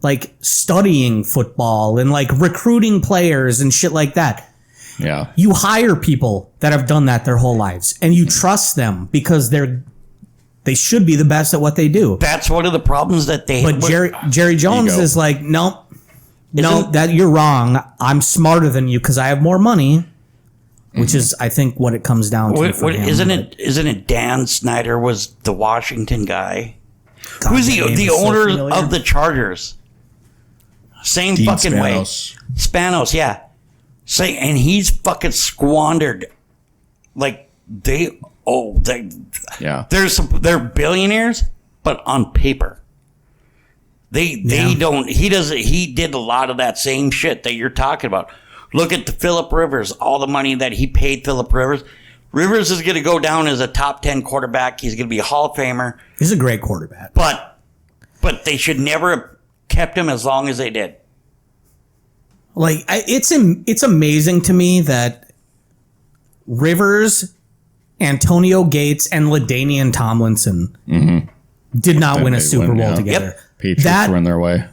like studying football and like recruiting players and shit like that. Yeah. You hire people that have done that their whole lives and you trust them because they should be the best at what they do. That's one of the problems that they But Jerry Jones is like, no, that you're wrong. I'm smarter than you because I have more money, which is, I think, what it comes down to. Isn't it Dan Snyder was the Washington guy? Who's the owner of the Chargers? Same Dean fucking Spanos. way. Spanos, yeah. And he's fucking squandered. Like they're billionaires, but on paper. They don't. He did a lot of that same shit that you're talking about. Look at the Phillip Rivers, all the money that he paid Phillip Rivers. Rivers is going to go down as a top 10 quarterback. He's going to be a Hall of Famer. He's a great quarterback. But they should never have kept him as long as they did. Like, it's amazing to me that Rivers, Antonio Gates, and LaDainian Tomlinson did not win a Super Bowl together. Yep. Patriots were in their way.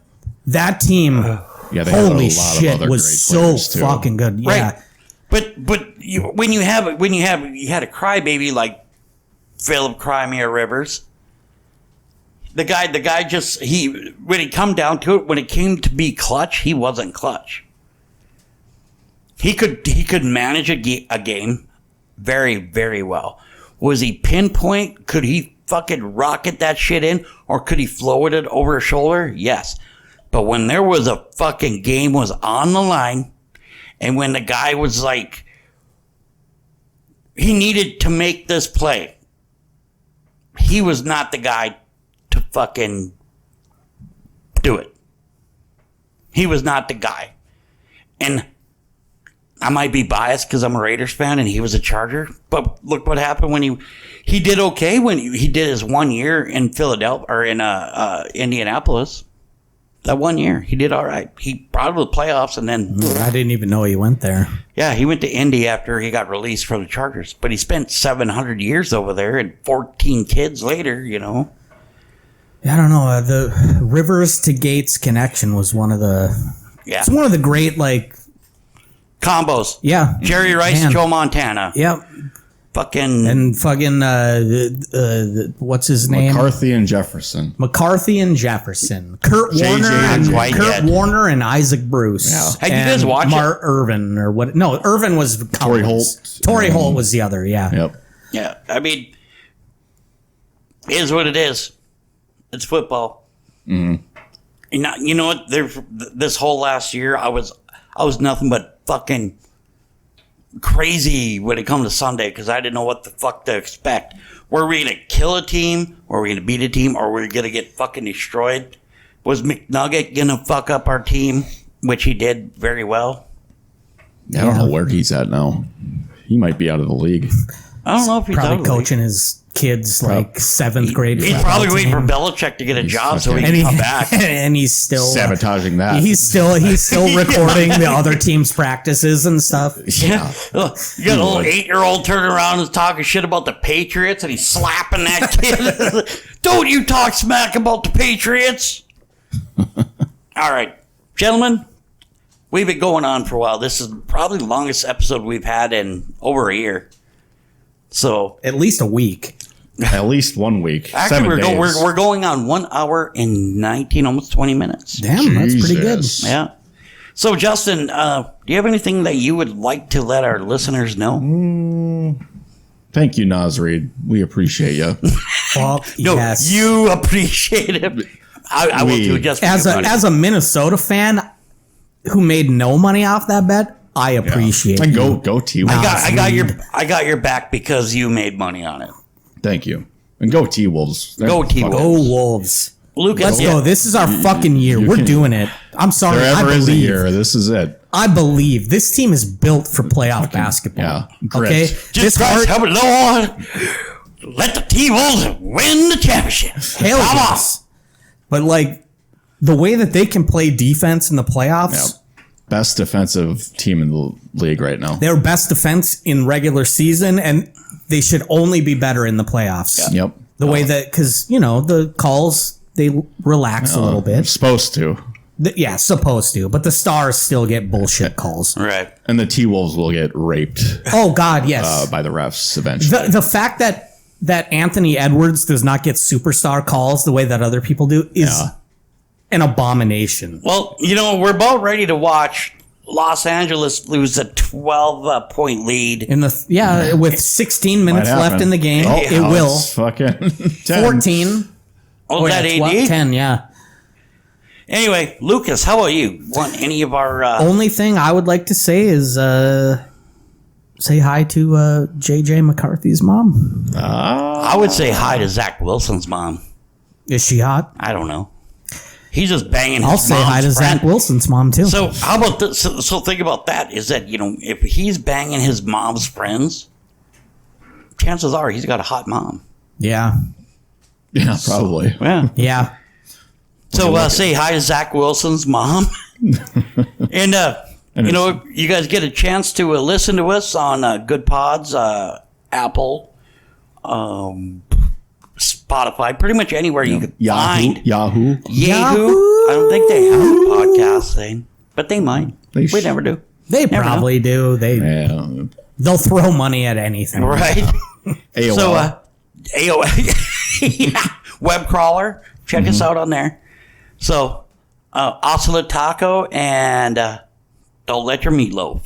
That team, they holy had a lot shit, of other was great so players, too. fucking good. Yeah. Right. But you had a crybaby like Philip Crimea Rivers. The guy just when it come down to it, when it came to be clutch, he wasn't clutch. He could manage a game very, very well. Was he pinpoint? Could he fucking rocket that shit in, or could he float it over his shoulder? Yes. But when there was a fucking game was on the line, and when the guy was like, he needed to make this play, he was not the guy to fucking do it. He was not the guy. And I might be biased because I'm a Raiders fan and he was a Charger, but look what happened when he did okay when he did his 1 year in Philadelphia or in Indianapolis. That 1 year, he did all right. He brought him to the playoffs, and then I didn't even know he went there. Yeah, he went to Indy after he got released from the Chargers, but he spent 700 years over there and 14 kids later. You know. I don't know. The Rivers to Gates connection was one of the. Yeah. It's one of the great combos. Yeah. Jerry Rice, Man. Joe Montana. Yep. Fucking what's his name? McCarthy and Jefferson. Kurt JJ Warner and Isaac Bruce. Yeah. Hey, you guys watch Mark Irvin or what? No, Irvin was Torrey Holt. Torrey Holt was the other. Yeah. Yep. Yeah, I mean, it is what it is. It's football. Mm-hmm. You know what? This whole last year, I was nothing but fucking crazy when it comes to Sunday because I didn't know what the fuck to expect. Were we gonna kill a team? Were we gonna beat a team? Or were we gonna get fucking destroyed? Was McNugget gonna fuck up our team, which he did very well? I don't know where he's at now. He might be out of the league. I don't know if he's out Probably of the league. coaching his kids like seventh grade. He's football probably waiting for team. Belichick to get a job so he and can come back. and he's still Sabotaging that. He's still recording the other team's practices and stuff. Yeah. You got a little 8-year-old turning around and talking shit about the Patriots, and he's slapping that kid. Don't you talk smack about the Patriots. All right, gentlemen, we've been going on for a while. This is probably the longest episode we've had in over a year. So At least a week. At least 1 week. actually, 7 days. we're going on 1 hour and 19, almost 20 minutes. Damn, that's pretty good. Jesus. Yeah. So, Justin, do you have anything that you would like to let our listeners know? Thank you, Nasreed. We appreciate you. Well, No, yes. you appreciate it. I will too, just for as you, a buddy. as a Minnesota fan who made no money off that bet, I appreciate And you. go T. I got your back because you made money on it. Thank you. And go T Wolves. Go T-Wolves. Go Wolves. Lucas, Let's go. This is our fucking year. We're doing it. I'm sorry. There I ever is a believe. year. This is it. I believe this team is built for playoff basketball. yeah, grit. Okay. Jesus Christ, help it, Lord. Let the T-Wolves win the championship. Hell Come on. yes. But like the way that they can play defense in the playoffs, Yeah. Best defensive team in the league right now. their best defense in regular season, and they should only be better in the playoffs. Yep. The way that, because the calls, they relax a little bit. Supposed to. Yeah, supposed to, but the Stars still get bullshit calls. Right. And the T Wolves will get raped Oh God, yes. by the refs eventually. The fact that Anthony Edwards does not get superstar calls the way that other people do is Yeah. an abomination. Well, we're about ready to watch Los Angeles lose a 12-point lead. With 16 minutes Might left happen. in the game, Oh, it now will. it's fucking 10. 14. Oh, that yeah, AD? 10, yeah. Anyway, Lucas, how about you? Want any of our... Only thing I would like to say is say hi to JJ McCarthy's mom. I would say hi to Zach Wilson's mom. Is she hot? I don't know. He's just banging his I'll say hi to mom's friend. Zach Wilson's mom too. So how about this? So think about that. Is that if he's banging his mom's friends, chances are he's got a hot mom. yeah. Yeah, probably. Yeah. Yeah. So say hi to Zach Wilson's mom, and you guys get a chance to listen to us on Good Pods, Apple, Spotify, pretty much anywhere you can find. Yahoo. Yahoo. I don't think they have a podcast thing, but they might. They We never do. They Never probably do. Yeah. They'll throw money at anything. Right. AOL. So, AOL, yeah, web crawler. Check us out on there. So, Oscilla Taco and don't let your meatloaf.